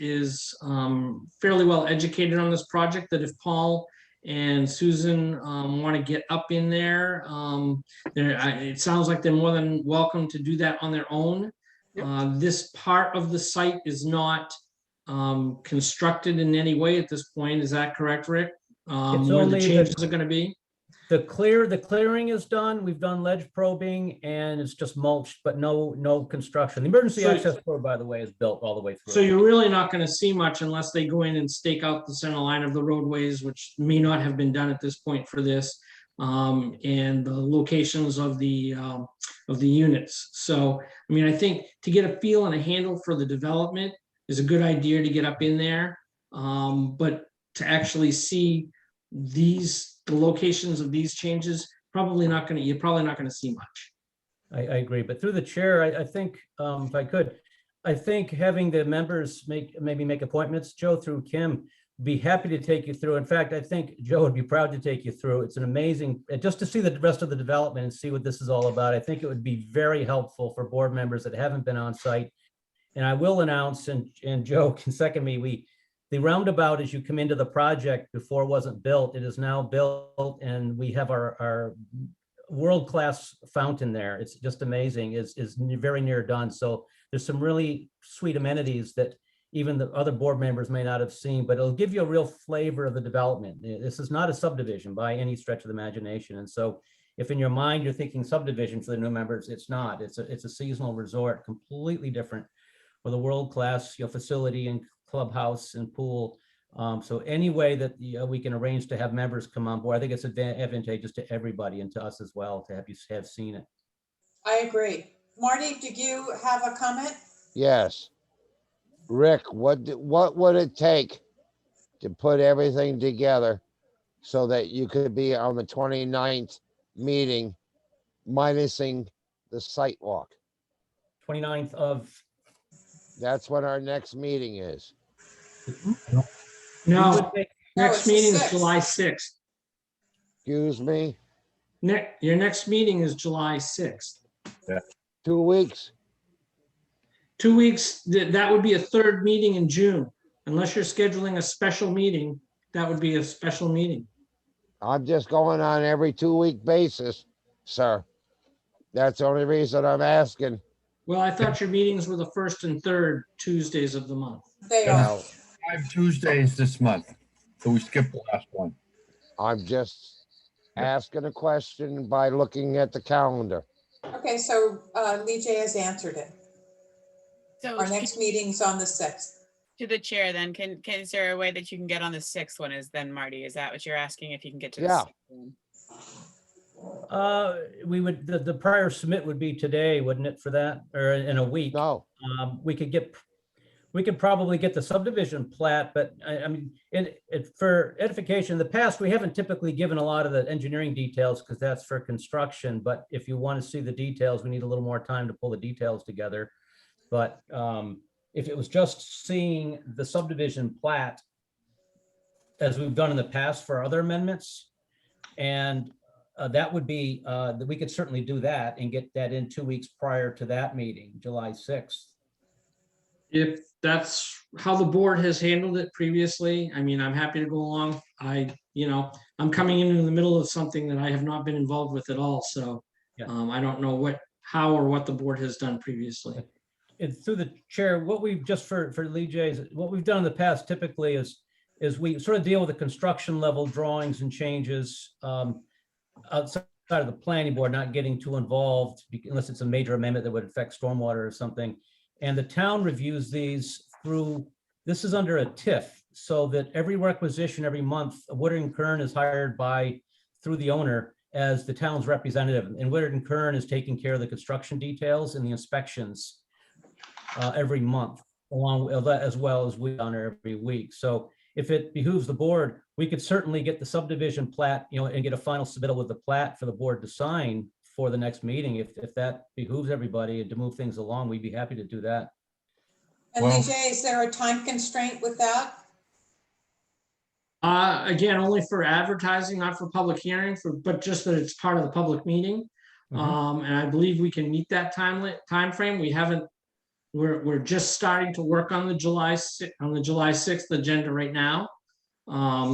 fairly well educated on this project, that if Paul and Susan want to get up in there, it sounds like they're more than welcome to do that on their own. This part of the site is not constructed in any way at this point. Is that correct, Rick? Where the only the- changes are going to be? The clearing is done. We've done ledge probing and it's just mulched, but no construction. The emergency So- access road, by the way, is built all the way through. So you're really not going to see much unless they go in and stake out the center line of the roadways, which may not have been done at this point for this, and the locations of the units. So, I mean, I think to get a feel and a handle for the development is a good idea to get up in there. But to actually see the locations of these changes, you're probably not going to see much. I agree, but through the chair, I think, if I could, I think having the members maybe make appointments, Joe through Kim, be happy to take you through. In fact, I think Joe would be proud to take you through. It's an amazing, just to see the rest of the development and see what this is all about. I think it would be very helpful for board members that haven't been on site. And I will announce, and Joe can second me, the roundabout, as you come into the project before it wasn't built, it is now built, and we have our world-class fountain there. It's just amazing. Is very near done. So there's some really sweet amenities that even the other board members may not have seen, but it'll give you a real flavor of the development. This is not a subdivision by any stretch of the imagination. And so if in your mind you're thinking subdivision for the new members, it's not. It's a seasonal resort, completely different, with a world-class facility and clubhouse and pool. So any way that we can arrange to have members come on board, I think it's advantageous to everybody and to us as well to have seen it. I agree. Marty, did you have a comment? Yes. Rick, what would it take to put everything together so that you could be on the 29th meeting, minusing the site walk? 29th of, That's when our next meeting is. No, No, next it's the meeting is 6th. July 6th. Excuse me, Your next meeting is July 6th. 2 weeks? 2 weeks, that would be a third meeting in June. Unless you're scheduling a special meeting, that would be a special meeting. I'm just going on every 2-week basis, sir. That's the only reason I'm asking. Well, I thought your meetings were the first and third Tuesdays of the month. They are. Now, 5 Tuesdays this month, so we skipped the last one. I'm just asking a question by looking at the calendar. Okay, so Lee J has answered it. So Our next meeting's on the 6th. to the chair then, is there a way that you can get on the 6th one is then, Marty? Is that what you're asking? If you can get to the Yeah. 6th one? we would, the prior submit would be today, wouldn't it, for that, or in a week? No, We could probably get the subdivision plat, but I mean, for edification, in the past, we haven't typically given a lot of the engineering details because that's for construction. But if you want to see the details, we need a little more time to pull the details together. But if it was just seeing the subdivision plat, as we've done in the past for other amendments, and that would be, that we could certainly do that and get that in 2 weeks prior to that meeting, July 6th. If that's how the board has handled it previously, I mean, I'm happy to go along. I'm coming in the middle of something that I have not been involved with at all, so Yeah. I don't know how or what the board has done previously. And through the chair, what we've just for Lee J's, what we've done in the past typically is we sort of deal with the construction level drawings and changes outside of the planning board, not getting too involved unless it's a major amendment that would affect stormwater or something. And the town reviews these through, this is under a TIF, so that every requisition every month, Woodard & Kern is hired through the owner as the town's representative. And Woodard & Kern is taking care of the construction details and the inspections every month, along with that, as well as we honor every week. So if it behooves the board, we could certainly get the subdivision plat, and get a final submittal with the plat for the board to sign for the next meeting. If that behooves everybody and to move things along, we'd be happy to do that. And Well- Lee J, is there a time constraint with that? Again, only for advertising, not for public hearing, but just that it's part of the public meeting. Mhm. And I believe we can meet that time frame. We haven't, we're just starting to work on the July 6th agenda right now.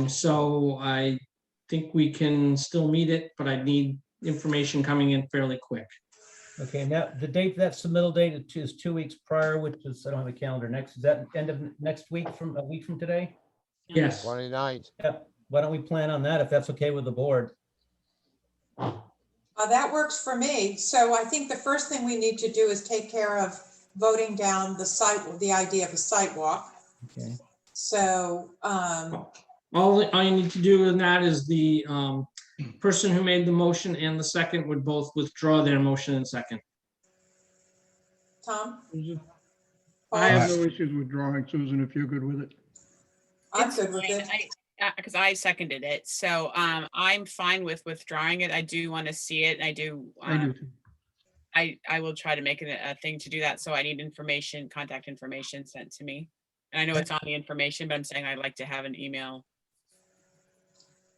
So I think we can still meet it, but I need information coming in fairly quick. Okay, now the date, that submittal date is 2 weeks prior, which is, I don't have a calendar next, is that end of next week, from a week from today? Yes. 29th. Yep. Why don't we plan on that if that's okay with the board? That works for me. So I think the first thing we need to do is take care of voting down the idea of a site walk. Okay. So, All you need to do in that is the person who made the motion and the second would both withdraw their motion and second. Tom? I I Paul? have no issues with drawing, Susan, if you're good with it. I'm good with it. Because I seconded it, so I'm fine with withdrawing it. I do want to see it. I do. I do too. I will try to make it a thing to do that. So I need contact information sent to me. And I know it's on the information, but I'm saying I'd like to have an email.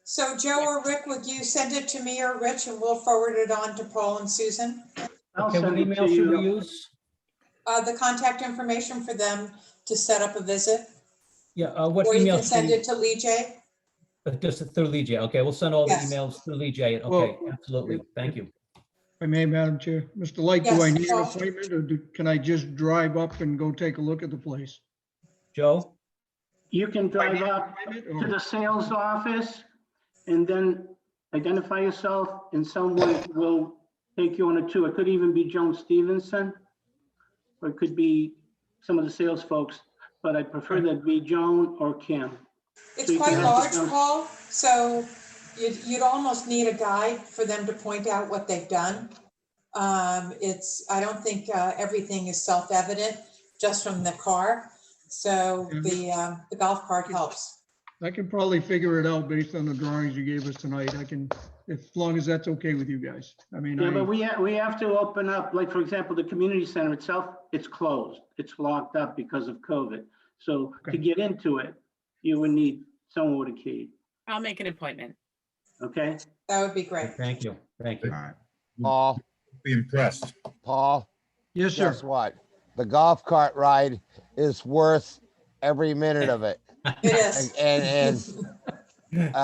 So Joe or Rick, would you send it to me or Rich and we'll forward it on to Paul and Susan? I'll Okay, what send it email to should we you. use? The contact information for them to set up a visit? Yeah, what Or you email? can send it to Lee J? Just through Lee J. Okay, we'll send all the Yes. emails through Lee J. Okay, Well, absolutely. Thank you. If I may, Madam Chair. Mr. Light, do I Yes, need an Paul. appointment or can I just drive up and go take a look at the place? Joe? You can drive up to the sales office and then identify yourself and someone will take you on a tour. It could even be Joan Stevenson, or it could be some of the sales folks, but I prefer that be Joan or Kim. It's So you quite can large, have- Paul, so you'd almost need a guide for them to point out what they've done. I don't think everything is self-evident just from the car. So the golf cart helps. I can probably figure it out based on the drawings you gave us tonight. I can, as long as that's okay with you guys. I mean, Yeah, but we have to open up, like, for example, the community center itself, it's closed. It's locked up because of COVID. So to Okay. get into it, you would need someone with a key, I'll make an appointment. okay? That would be great. Thank you. Thank you. Paul, Be impressed. Paul, Yes, sir. guess what? The golf cart ride is worth every minute of it. It is. And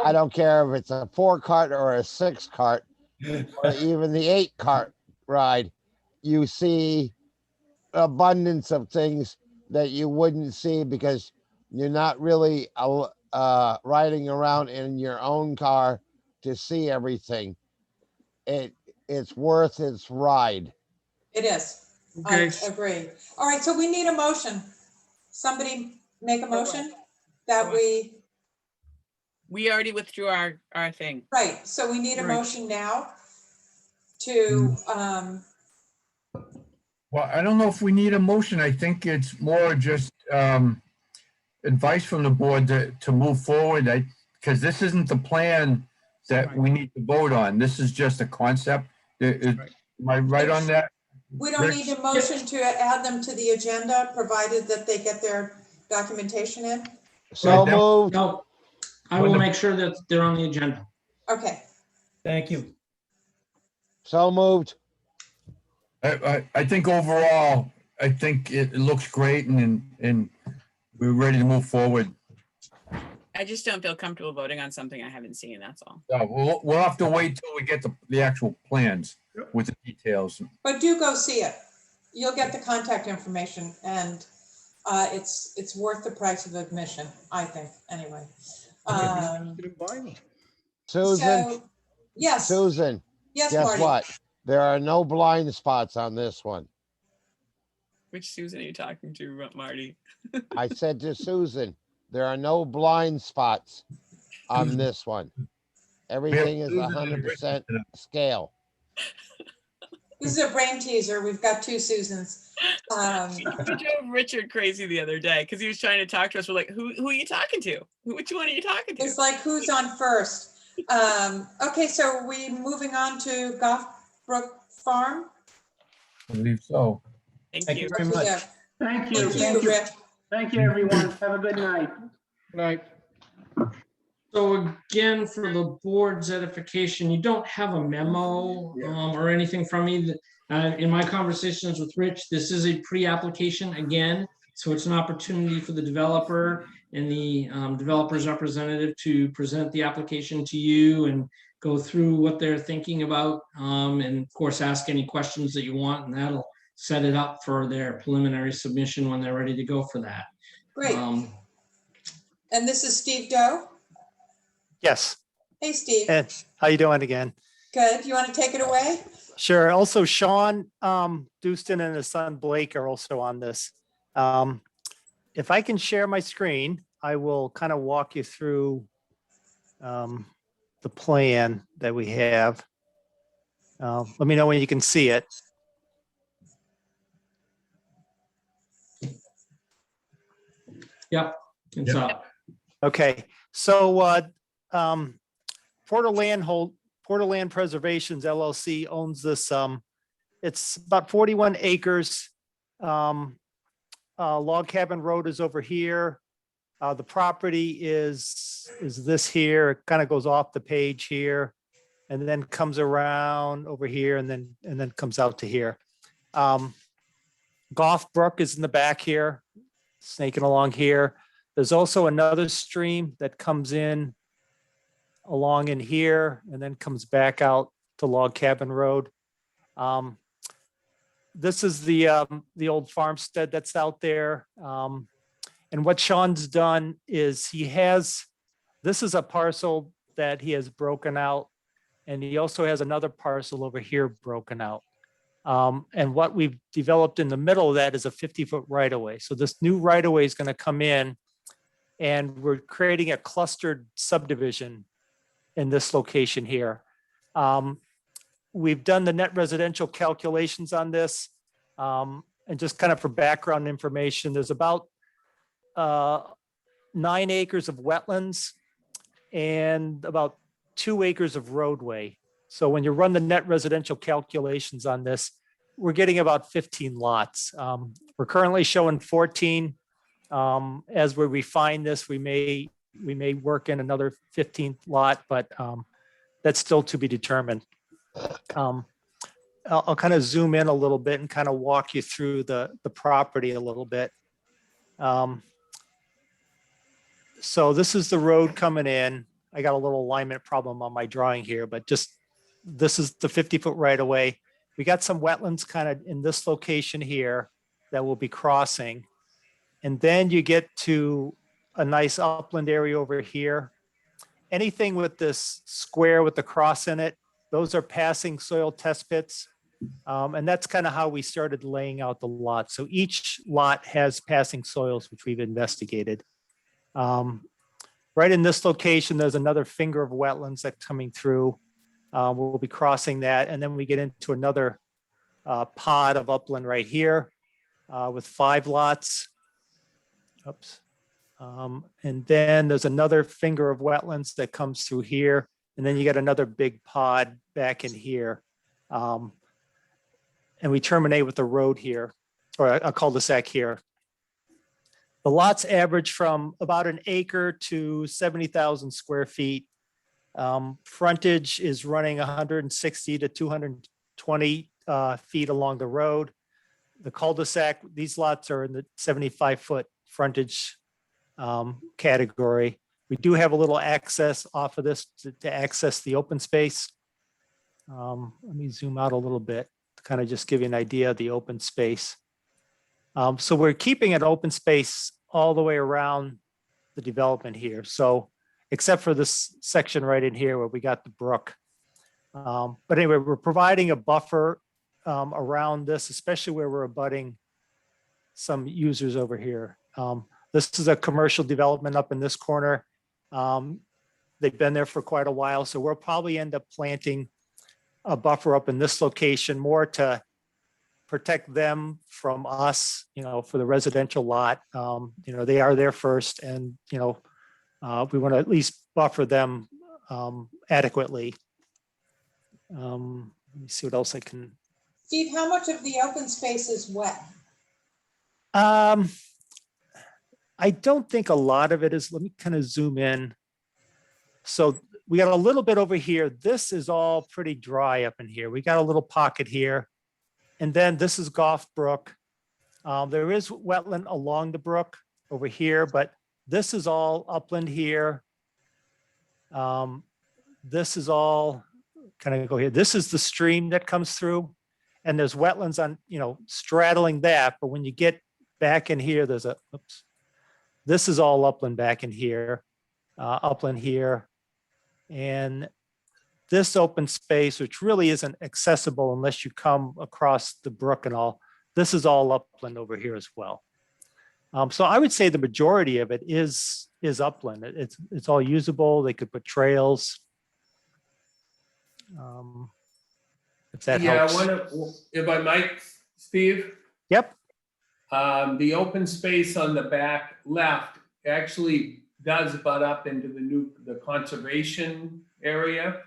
I don't care if it's a 4-cart or a 6-cart or even the 8-cart ride. You see abundance of things that you wouldn't see because you're not really riding around in your own car to see everything. It's worth its ride. It is. I Okay. agree. All right, so we need a motion. Somebody make a motion that We already withdrew our thing. right, so we need a Right. motion now to, Well, I don't know if we need a motion. I think it's more just advice from the board to move forward. Because this isn't the plan that we need to vote on. This is just a concept. Am I right on that? we don't need a motion to add them to the agenda, provided that they get their documentation in? So Right, that- moved. No, I will make sure that they're on the agenda. Okay, Thank you. So moved. I think overall, I think it looks great and we're ready to move forward. I just don't feel comfortable voting on something I haven't seen, that's all. We'll have to wait till we get the actual plans with the details. but do go see it. You'll get the contact information and it's worth the price of admission, I think, anyway. Susan, So, yes, Susan, yes, guess Marty. what? There are no blind spots on this one. Which Susan are you talking to, Marty? I said to Susan, there are no blind spots on this one. Everything is Susan and 100% scale. This is a brain teaser. We've got two Susans. We drove Richard crazy the other day because he was trying to talk to us. We're like, who are you talking to? Which one are you talking to? It's like, who's on first? Okay, so we moving on to Goff Brook Farm? I believe so. Thank you. very much. Yeah. Thank you, Thank you, thank you, Rick. thank you, everyone. Have a good night. Right. So again, for the board's edification, you don't have a memo or anything from me. In my conversations with Rich, this is a pre-application again. So it's an opportunity for the developer and the developer's representative to present the application to you and go through what they're thinking about. And of course, ask any questions that you want, and that'll set it up for their preliminary submission when they're ready to go for that. Great. And this is Steve Doe. Yes. Hey, Steve. Ed, how you doing again? Good. You want to take it away? Sure. Also, Sean Dustin and his son Blake are also on this. If I can share my screen, I will kind of walk you through the plan that we have. Let me know when you can see it. Yep, it's up. Okay, so Porter Land Preservations LLC owns this. It's about 41 acres. Log Cabin Road is over here. The property is this here. It kind of goes off the page here, and then comes around over here, and then comes out to here. Goff Brook is in the back here, snaking along here. There's also another stream that comes in along in here and then comes back out to Log Cabin Road. this is the old farmstead that's out there. And what Sean's done is this is a parcel that he has broken out. And he also has another parcel over here broken out. And what we've developed in the middle of that is a 50-foot right of way. So this new right of way is going to come in, and we're creating a clustered subdivision in this location here. We've done the net residential calculations on this. And just kind of for background information, there's about 9 acres of wetlands and about 2 acres of roadway. So when you run the net residential calculations on this, we're getting about 15 lots. We're currently showing 14. As we refine this, we may work in another 15th lot, but that's still to be determined. I'll kind of zoom in a little bit and kind of walk you through the property a little bit. So this is the road coming in. I got a little alignment problem on my drawing here, but this is the 50-foot right of way. We got some wetlands kind of in this location here that we'll be crossing. And then you get to a nice upland area over here. Anything with this square with the cross in it, those are passing soil test pits. And that's kind of how we started laying out the lot. So each lot has passing soils, which we've investigated. Right in this location, there's another finger of wetlands that's coming through. We'll be crossing that. And then we get into another pod of upland right here with 5 lots. Oops. And then there's another finger of wetlands that comes through here. And then you get another big pod back in here. And we terminate with the road here, or a cul-de-sac here. The lots average from about an acre to 70,000 square feet. Frontage is running 160 to 220 feet along the road. The cul-de-sac, these lots are in the 75-foot frontage category. We do have a little access off of this to access the open space. Let me zoom out a little bit to kind of just give you an idea of the open space. So we're keeping an open space all the way around the development here. So except for this section right in here where we got the brook. But anyway, we're providing a buffer around this, especially where we're abutting some users over here. This is a commercial development up in this corner. They've been there for quite a while, so we'll probably end up planting a buffer up in this location more to protect them from us, for the residential lot. They are there first, and, we want to at least buffer them adequately. Let me see what else I can. Steve, how much of the open space is wet? I don't think a lot of it is. Let me kind of zoom in. So we got a little bit over here. This is all pretty dry up in here. We got a little pocket here. And then this is Goff Brook. There is wetland along the brook over here, but this is all upland here. This is all kind of go here. This is the stream that comes through, and there's wetlands on, straddling that. But when you get back in here, there's a, oops. This is all upland back in here, upland here. And this open space, which really isn't accessible unless you come across the brook and all, this is all upland over here as well. So I would say the majority of it is upland. It's all usable. They could put trails. If that helps. If I might, Steve? Yep. The open space on the back left actually does butt up into the conservation area.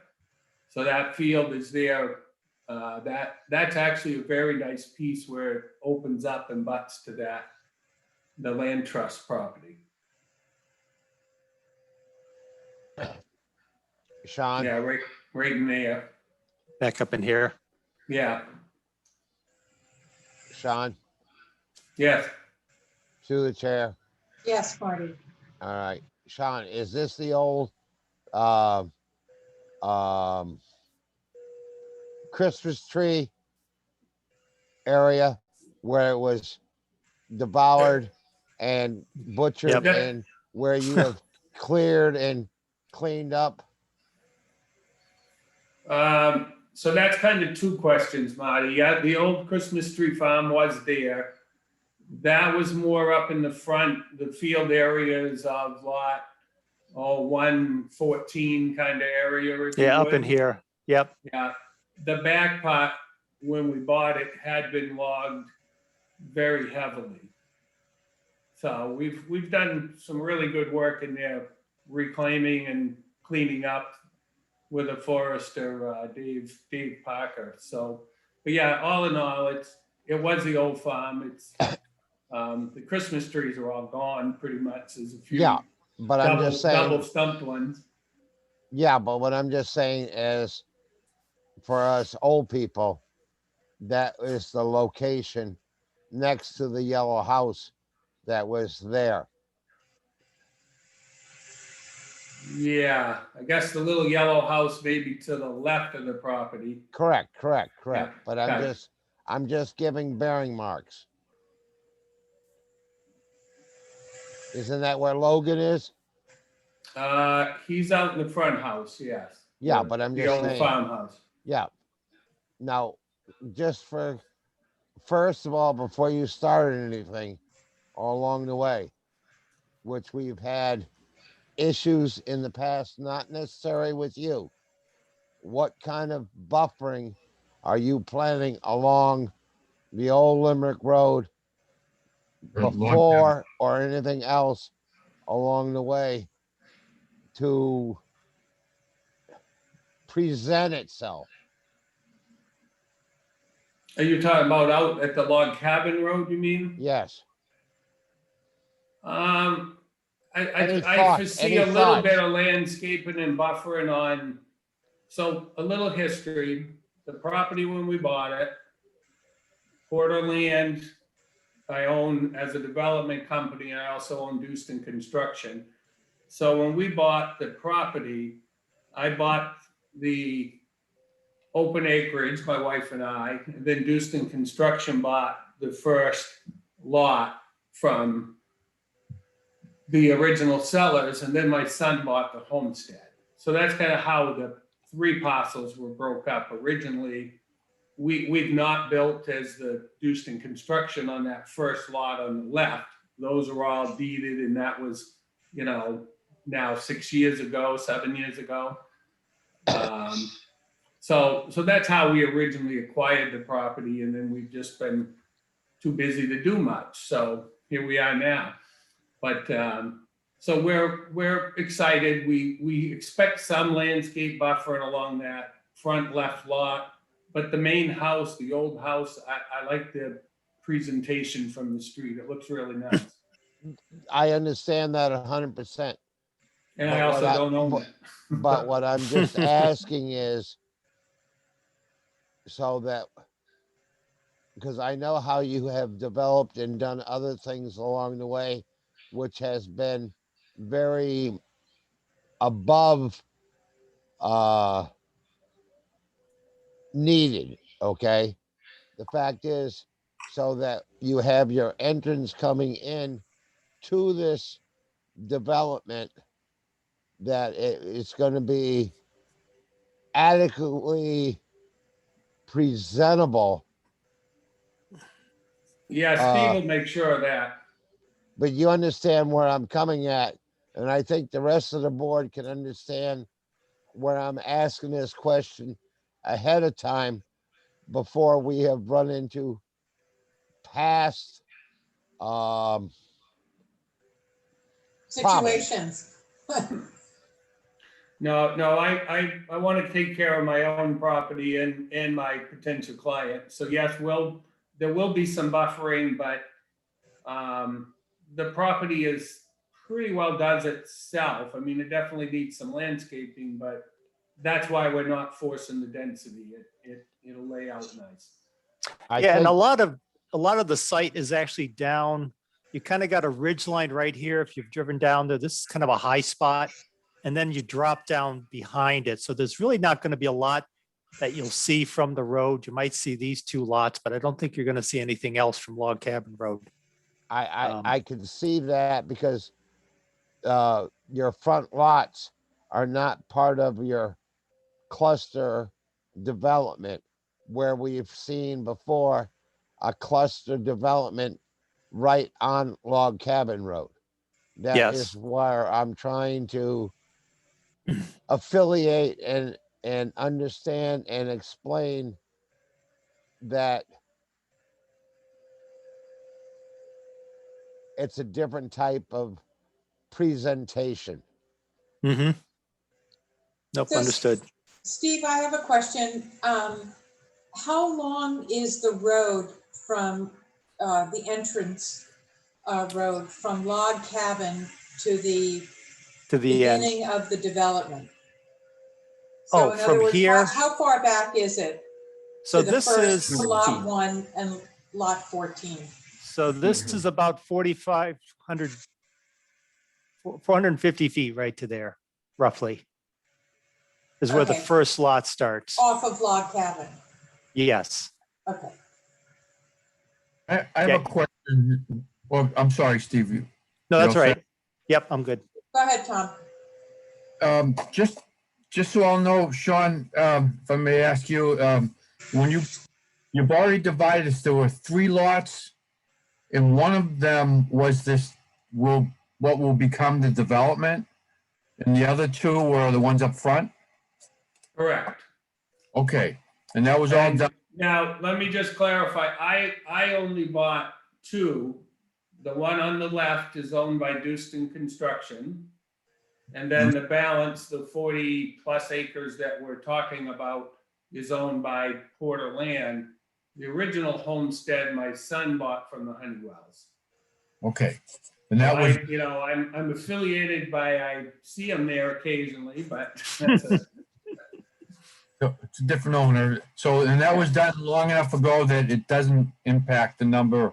So that field is there. That's actually a very nice piece where it opens up and butts to the land trust property. Sean? Yeah, right in there. Back up in here. Yeah. Sean? Yes. To the chair. Yes, Marty. All right. Sean, is this the old Christmas tree area where it was devoured and butchered Yep. and where you have cleared and cleaned up? So that's kind of two questions, Marty. Yeah, the old Christmas tree farm was there. That was more up in the front, the field areas of lot, 114 kind of area. if you Yeah, up in would. here. Yep. Yeah, the back part, when we bought it, had been logged very heavily. So we've done some really good work in there, reclaiming and cleaning up with a forester, Dave Parker. So, but yeah, all in all, it was the old farm. It's the Christmas trees are all gone pretty much. There's a few Yeah, but I'm just saying. double stumped ones. Yeah, but what I'm just saying is, for us old people, that is the location next to the yellow house that was there. Yeah, I guess the little yellow house maybe to the left of the property. Correct. Yeah, But got it. I'm just giving bearing marks. Isn't that where Logan is? He's out in the front house, yes. Yeah, but I'm The just old saying. farmhouse. Yeah. Now, first of all, before you started anything all along the way, which we've had issues in the past, not necessarily with you, what kind of buffering are you planning along the old Limerick Road before or anything else along the way to present itself? Are you talking about out at the log cabin road, you mean? Yes. Any I thoughts? foresee Any a little thoughts? bit of landscaping and buffering on, so a little history, the property when we bought it, Porter Land, I own as a development company, and I also own Dewston Construction. So when we bought the property, I bought the open acreage, my wife and I, and then Dewston Construction bought the first lot from the original sellers, and then my son bought the homestead. So that's kind of how the three parcels were broke up. Originally, we've not built as the Dewston Construction on that first lot on the left. Those are all deeded, and that was, now 6 years ago, 7 years ago. So that's how we originally acquired the property, and then we've just been too busy to do much. So here we are now. But so we're excited. We expect some landscape buffering along that front left lot, but the main house, the old house, I like the presentation from the street. It looks really nice. I understand that 100%. And I also don't own it. But what I'm just asking is, so that, because I know how you have developed and done other things along the way, which has been very above needed, okay? The fact is, so that you have your entrance coming in to this development, that it's going to be adequately presentable. Yeah, Steve will make sure of that. But you understand where I'm coming at, and I think the rest of the board can understand where I'm asking this question ahead of time before we have run into past Situations. No, I want to take care of my own property and my potential client. So yes, there will be some buffering, but the property is pretty well does itself. I mean, it definitely needs some landscaping, but that's why we're not forcing the density. It'll lay out nice. Yeah, and a lot of the site is actually down. You kind of got a ridge line right here. If you've driven down there, this is kind of a high spot, and then you drop down behind it. So there's really not going to be a lot that you'll see from the road. You might see these two lots, but I don't think you're going to see anything else from Log Cabin Road. I can see that because your front lots are not part of your cluster development, where we've seen before a cluster development right on Log Cabin Road. That Yes. is where I'm trying to affiliate and understand and explain that it's a different type of presentation. Mm-hmm. Nope, So, understood. Steve, I have a question. How long is the road from the entrance road from Log Cabin to the To the end. beginning of the development? Oh, in from other words, here? How far back is it? So to the this first is, Lot 1 and Lot 14. so this is about 4,500, 450 feet right to there, roughly, is where the Okay. first lot starts. Off of Log Cabin. Yes. Okay. I have Yeah. a question. Well, I'm sorry, Steve. No, You that's all set? right. Yep, I'm good. Go ahead, Tom. Just so I'll know, Sean, if I may ask you, when you've already divided this, there were 3 lots, and one of them was what will become the development, and the other 2 were the ones up front? Correct. Okay, and that was all And done. now, let me just clarify, I only bought 2. The one on the left is owned by Dewston Construction. And then the balance, the 40 plus acres that we're talking about, is owned by Porter Land. The original homestead my son bought from the Honeywells. Okay, and that was, I'm affiliated I see them there occasionally, but that's it. it's a different owner. So, and that was done long enough ago that it doesn't impact the number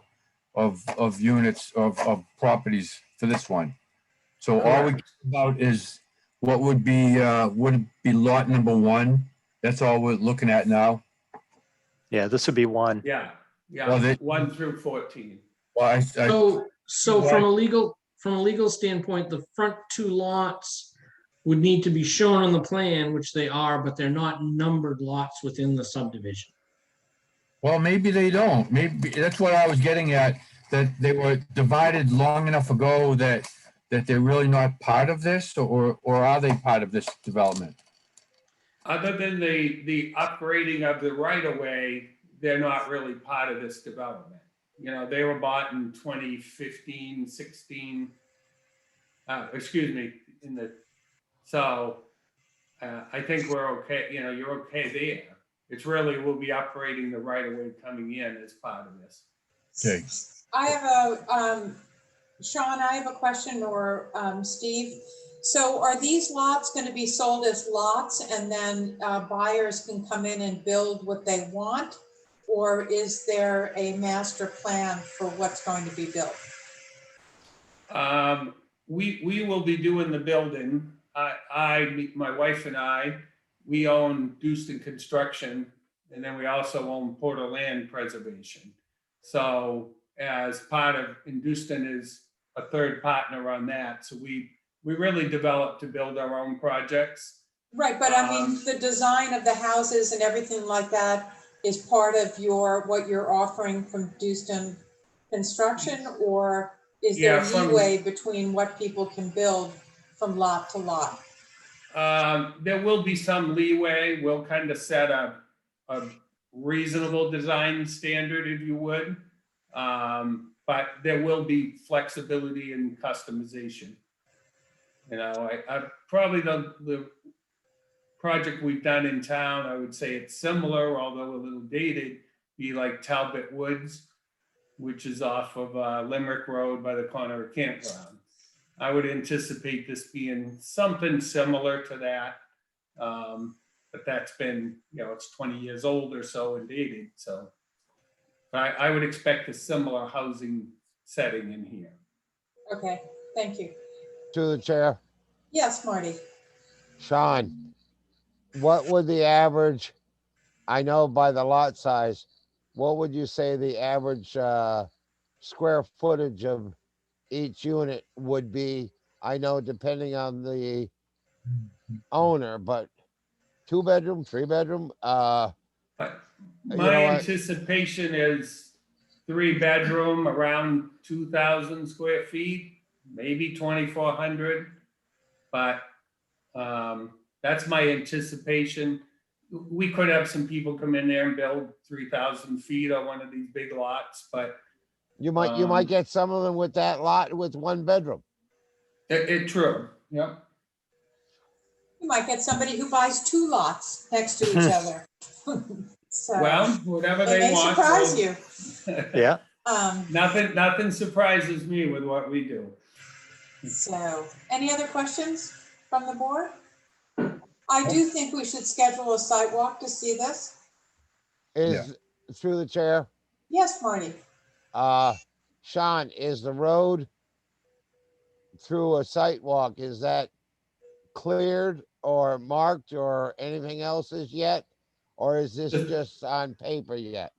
of units of properties for this one. So all we care about is what would it be lot number 1? That's all we're looking at now. Yeah, this would be 1. Yeah, Well, 1 through 14. Well, So from a legal standpoint, the front 2 lots would need to be shown on the plan, which they are, but they're not numbered lots within the subdivision. well, maybe they don't. Maybe that's what I was getting at, that they were divided long enough ago that they're really not part of this, or are they part of this development? Other than the upgrading of the right of way, they're not really part of this development. They were bought in 2015, 16. Excuse me, so I think we're okay. You're okay there. It's really, we'll be upgrading the right of way coming in as part of this. Okay. I have Sean, I have a question, or Steve. So are these lots going to be sold as lots, and then buyers can come in and build what they want? Or is there a master plan for what's going to be built? We will be doing the building. My wife and I, we own Dewston Construction, and then we also own Porter Land Preservation. So as part of, and Dewston is a third partner on that. So we really develop to build our own projects. Right, but I mean, the design of the houses and everything like that is part of what you're offering from Dewston Construction, or is there leeway between what people can build from lot to lot? There will be some leeway. We'll kind of set a reasonable design standard, if you would. But there will be flexibility and customization. I probably the project we've done in town, I would say it's similar, although a little dated, be like Talbot Woods, which is off of Limerick Road by the corner of Campground. I would anticipate this being something similar to that. But that's been, it's 20 years old or so and dated. So I would expect a similar housing setting in here. Okay, thank you. To the chair, Yes, Marty. Sean, what would the average I know by the lot size, what would you say the average square footage of each unit would be? I know depending on the owner, but 2-bedroom, 3-bedroom, But you my know what? anticipation is 3-bedroom, around 2,000 square feet, maybe 2,400. But that's my anticipation. We could have some people come in there and build 3,000 feet on one of these big lots, but You might Um, get some of them with that lot with 1 bedroom. true, yep. You might get somebody who buys 2 lots next to each other. So Well, whatever it they may want. surprise we'll- you. Yeah. Nothing surprises me with what we do. So, any other questions from the board? I do think we should schedule a sidewalk to see this. Is through the chair. Yes, Marty? Sean, is the road through a site walk, is that cleared or marked or anything else as yet? Or is this just on paper yet?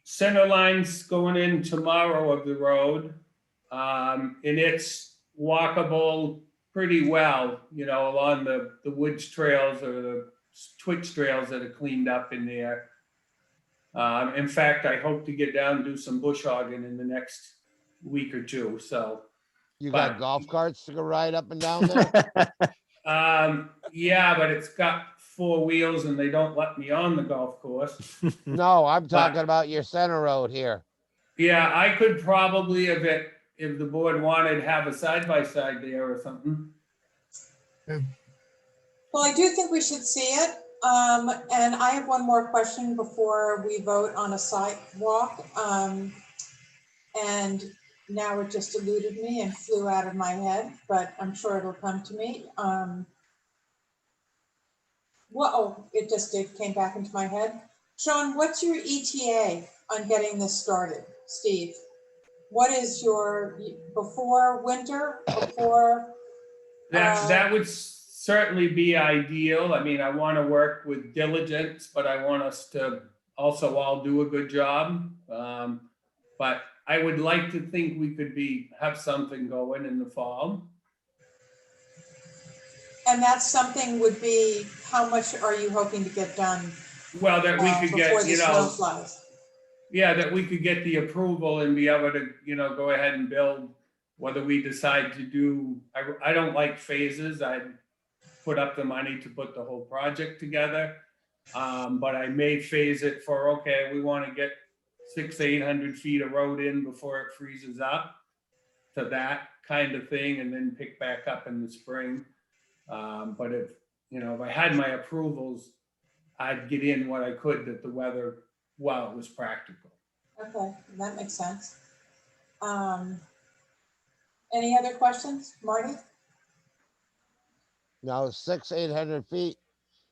Center line's going in tomorrow of the road. And it's walkable pretty well, along the woods trails or the twitch trails that are cleaned up in there. In fact, I hope to get down and do some bush hogging in the next week or two, so. You But- got golf carts to go ride up and down there? Yeah, but it's got 4 wheels and they don't let me on the golf course. No, I'm talking about your center road here. Yeah, I could probably, if the board wanted, have a side-by-side there or something. Well, I do think we should see it. And I have one more question before we vote on a sidewalk. And now it just eluded me and flew out of my head, but I'm sure it'll come to me. It just came back into my head. Sean, what's your ETA on getting this started? Steve, what is your, before winter, before? That would certainly be ideal. I mean, I want to work with diligence, but I want us to also all do a good job. But I would like to think we could have something going in the fall. And that's something would be, how much are you hoping to get done? Well, that we could Before get, the snow flies? yeah, that we could get the approval and be able to, go ahead and build, whether we decide to do, I don't like phases. I'd put up the money to put the whole project together. But I may phase it for, okay, we want to get 600-800 feet of road in before it freezes up, to that kind of thing, and then pick back up in the spring. But if I had my approvals, I'd get in what I could that the weather, while it was practical. Okay, that makes sense. Any other questions, Marty? No, 600-800 feet.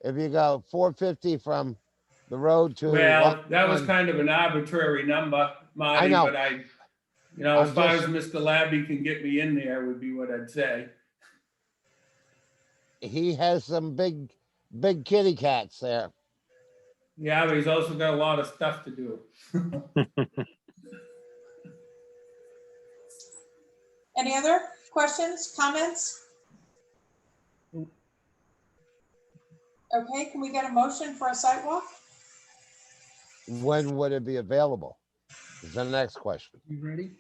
If you go 450 from the road to. Well, that was kind of an arbitrary number, Marty, I know. but as I'm far as just- Mr. Labby can get me in there would be what I'd say. He has some big kitty cats there. Yeah, but he's also got a lot of stuff to do. Any other questions, comments? Okay, can we get a motion for a sidewalk? When would it be available? Is the next question. You ready?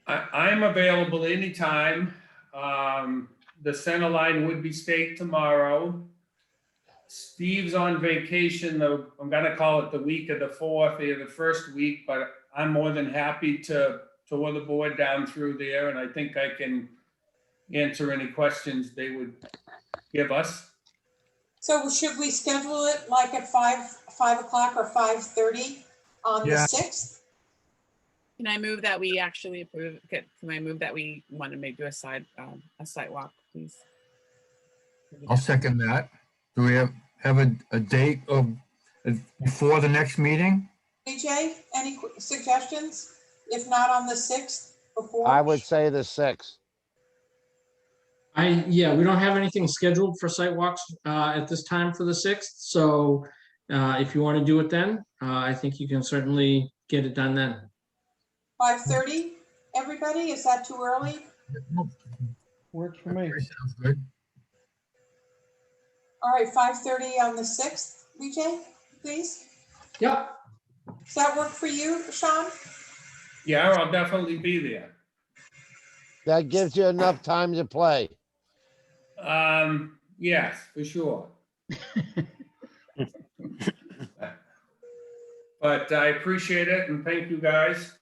I'm available anytime. The center line would be staked tomorrow. Steve's on vacation, though, I'm gonna call it the week of the 4th or the first week, but I'm more than happy to tour the board down through there, and I think I can answer any questions they would give us. So should we schedule it like at 5 o'clock or 5:30 on the Yeah. 6th? Can I move that we actually approve, can I move that we want to make do a site walk, please? I'll second that. Do we have a date of before the next meeting? BJ, any suggestions? If not on the 6th, before? I would say the 6th. Yeah, we don't have anything scheduled for site walks at this time for the 6th. So if you want to do it then, I think you can certainly get it done then. 5:30, everybody? Is that too early? Works for me. Sounds good. All right, 5:30 on the 6th, Vijay, please. Yep. Does that work for you, Sean? Yeah, I'll definitely be there. That gives you enough time to play. Yes, for sure. But I appreciate it and thank you guys.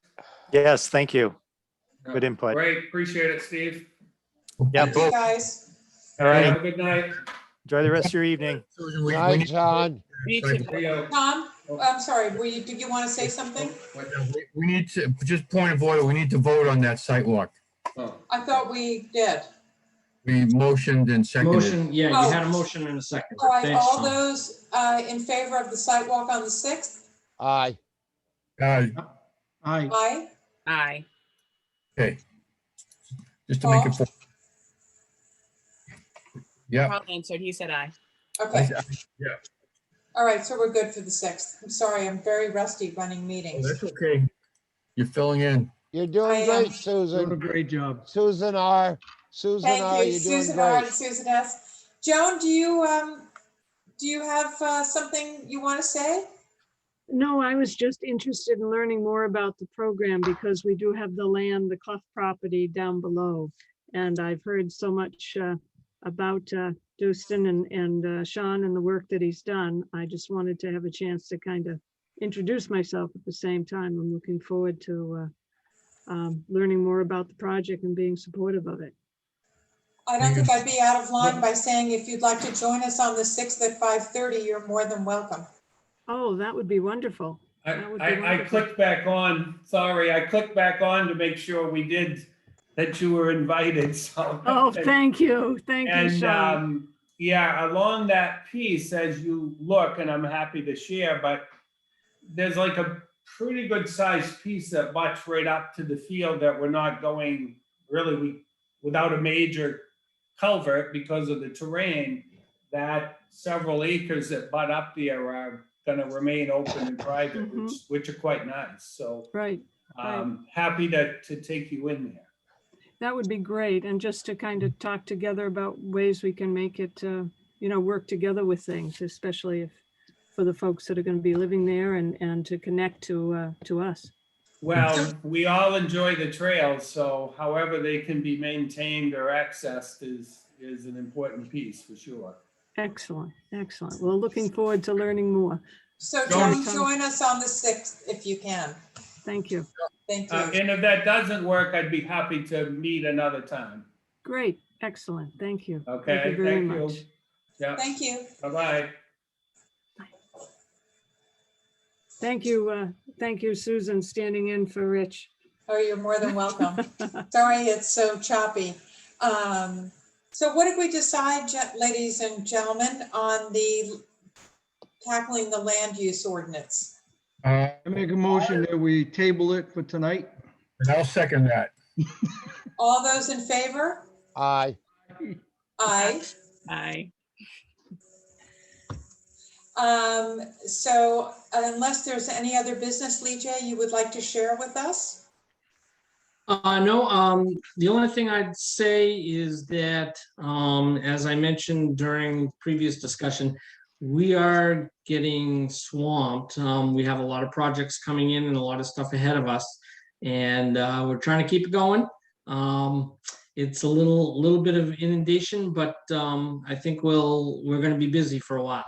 Yes, thank you. Good input. Great, appreciate it, Steve. Yeah, Thank you, guys. all right. Have a good night. Enjoy the rest of your evening. Susan, we Night, need- John. Me too. See you. Tom, I'm sorry, did you want to say something? We need to, just point of order, we need to vote on that sidewalk. Oh, I thought we did. We motioned and seconded. Motion, yeah, you had a motion in a second. All right, Thanks, all Tom. those in favor of the sidewalk on the 6th? Aye. Aye. Aye. Aye. Okay. Just to make it. Yeah. Carl answered. He said aye. Okay, Yeah, all right, so we're good for the 6th. I'm sorry, I'm very rusty running oh, meetings. that's okay. You're filling in. You're I doing am. great, Doing a Susan. great job. Susan R. Susan R. Thank you, You're doing Susan R. great. and Susan S. Joan, do you have something you want to say? No, I was just interested in learning more about the program because we do have the land, the Clough property down below. And I've heard so much about Dustin and Sean and the work that he's done. I just wanted to have a chance to kind of introduce myself at the same time. I'm looking forward to learning more about the project and being supportive of it. I don't think I'd be out of line by saying if you'd like to join us on the 6th at 5:30, you're more than welcome. Oh, that would be wonderful. That would be I wonderful. clicked back on, sorry, I clicked back on to make sure we did, that you were invited, so. Oh, thank you. Thank you, And, Sean. yeah, along that piece, as you look, and I'm happy to share, but there's like a pretty good sized piece that butts right up to the field that we're not going really without a major culvert because of the terrain, that several acres that butt up there are gonna remain open and private, which are quite nice. So Right. happy to take you in there. That would be great. And just to kind of talk together about ways we can make it, work together with things, especially if for the folks that are going to be living there and to connect to us. Well, we all enjoy the trails, so however they can be maintained or accessed is an important piece for sure. Excellent, excellent. Well, looking forward to learning more. So Joan- join us on the 6th if you can. Thank you. Thank you. And if that doesn't work, I'd be happy to meet another time. Great, excellent. Thank you. Okay, Thank you very thank you. much. Yeah, Thank you. bye-bye. Thank you, Susan, standing in for Rich. Oh, you're more than welcome. Sorry, it's so choppy. So what did we decide, ladies and gentlemen, on the tackling the land use ordinance? I make a motion that we table it for tonight. And I'll second that. All those in favor? Aye. Aye. Aye. So unless there's any other business, Lee J, you would like to share with us? No, the only thing I'd say is that, as I mentioned during previous discussion, we are getting swamped. We have a lot of projects coming in and a lot of stuff ahead of us, and we're trying to keep it going. It's a little bit of inundation, but I think we're going to be busy for a while.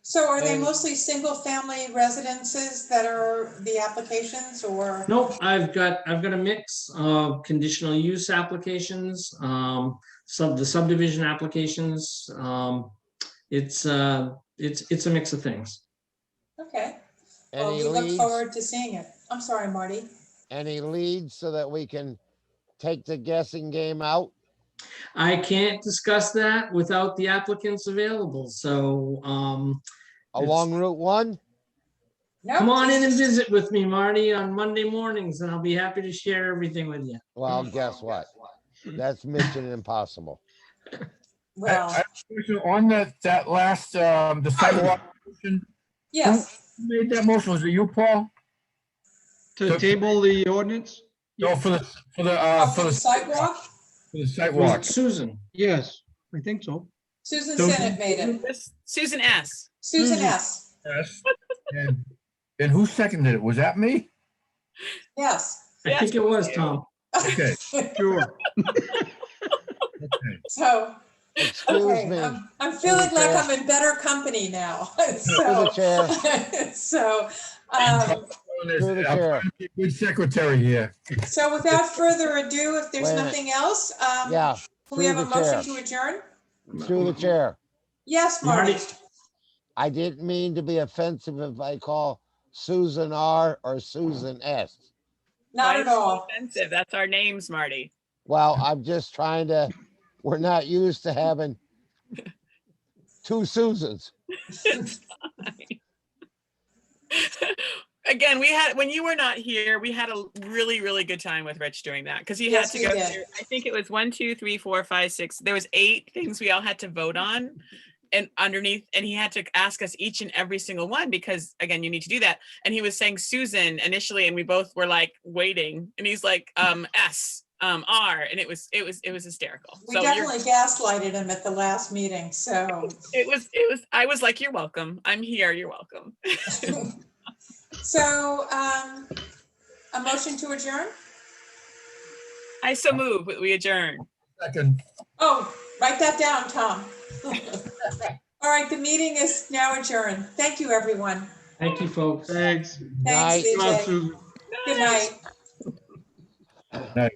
So are they mostly single-family residences that are the applications, or? Nope, I've got a mix of conditional use applications, the subdivision applications. It's a mix of things. Okay, well, Any we look leads? forward to seeing it. I'm sorry, Marty. Any leads so that we can take the guessing game out? I can't discuss that without the applicants available, so Along Route 1? No, come on in and please. visit with me, Marty, on Monday mornings, and I'll be happy to share everything with you. Well, guess what? That's mission impossible. Well, On that last, the sidewalk motion, yes, who made that motion? Was it you, Paul? To table the ordinance? No, for the, for the sidewalk, for the sidewalk. Susan. Yes, I think so. Susan So- Sinnet made it. Susan S. Susan S. Yes. And who seconded it? Was that me? Yes. I think it was, Tom. Okay. Sure. Okay. So, Excuse okay, me. I'm feeling like Chair. I'm in better company now. Through the chair. So, Through the I'm chair. trying to be a Good secretary here. so without further ado, if there's Wait a minute. nothing else, Yeah, can we have a through the chair. motion to adjourn? through the chair. Yes, Marty. Marty. I didn't mean to be offensive if I call Susan R or Susan S. Not Why at is it all. offensive? That's our names, Marty. Well, I'm just trying to, we're not used to having two Susans. Again, when you were not here, we had a really, really good time with Rich doing that because he had Yes, to we go did. through, I think it was 1, 2, 3, 4, 5, 6. There was 8 things we all had to vote on and underneath, and he had to ask us each and every single one because again, you need to do that. And he was saying Susan initially, and we both were like waiting, and he's like, S, R, and it was hysterical. We So you're- definitely gaslighted him at the last meeting, so. it was, I was like, you're welcome. I'm here. You're welcome. So, a motion to adjourn? I so move, we adjourn. Second. Oh, write that down, Tom. All right, the meeting is now adjourned. Thank you, everyone. Thank you, folks. Thanks. Thanks, Night. Come on, VJ. Susan. Good night. Night.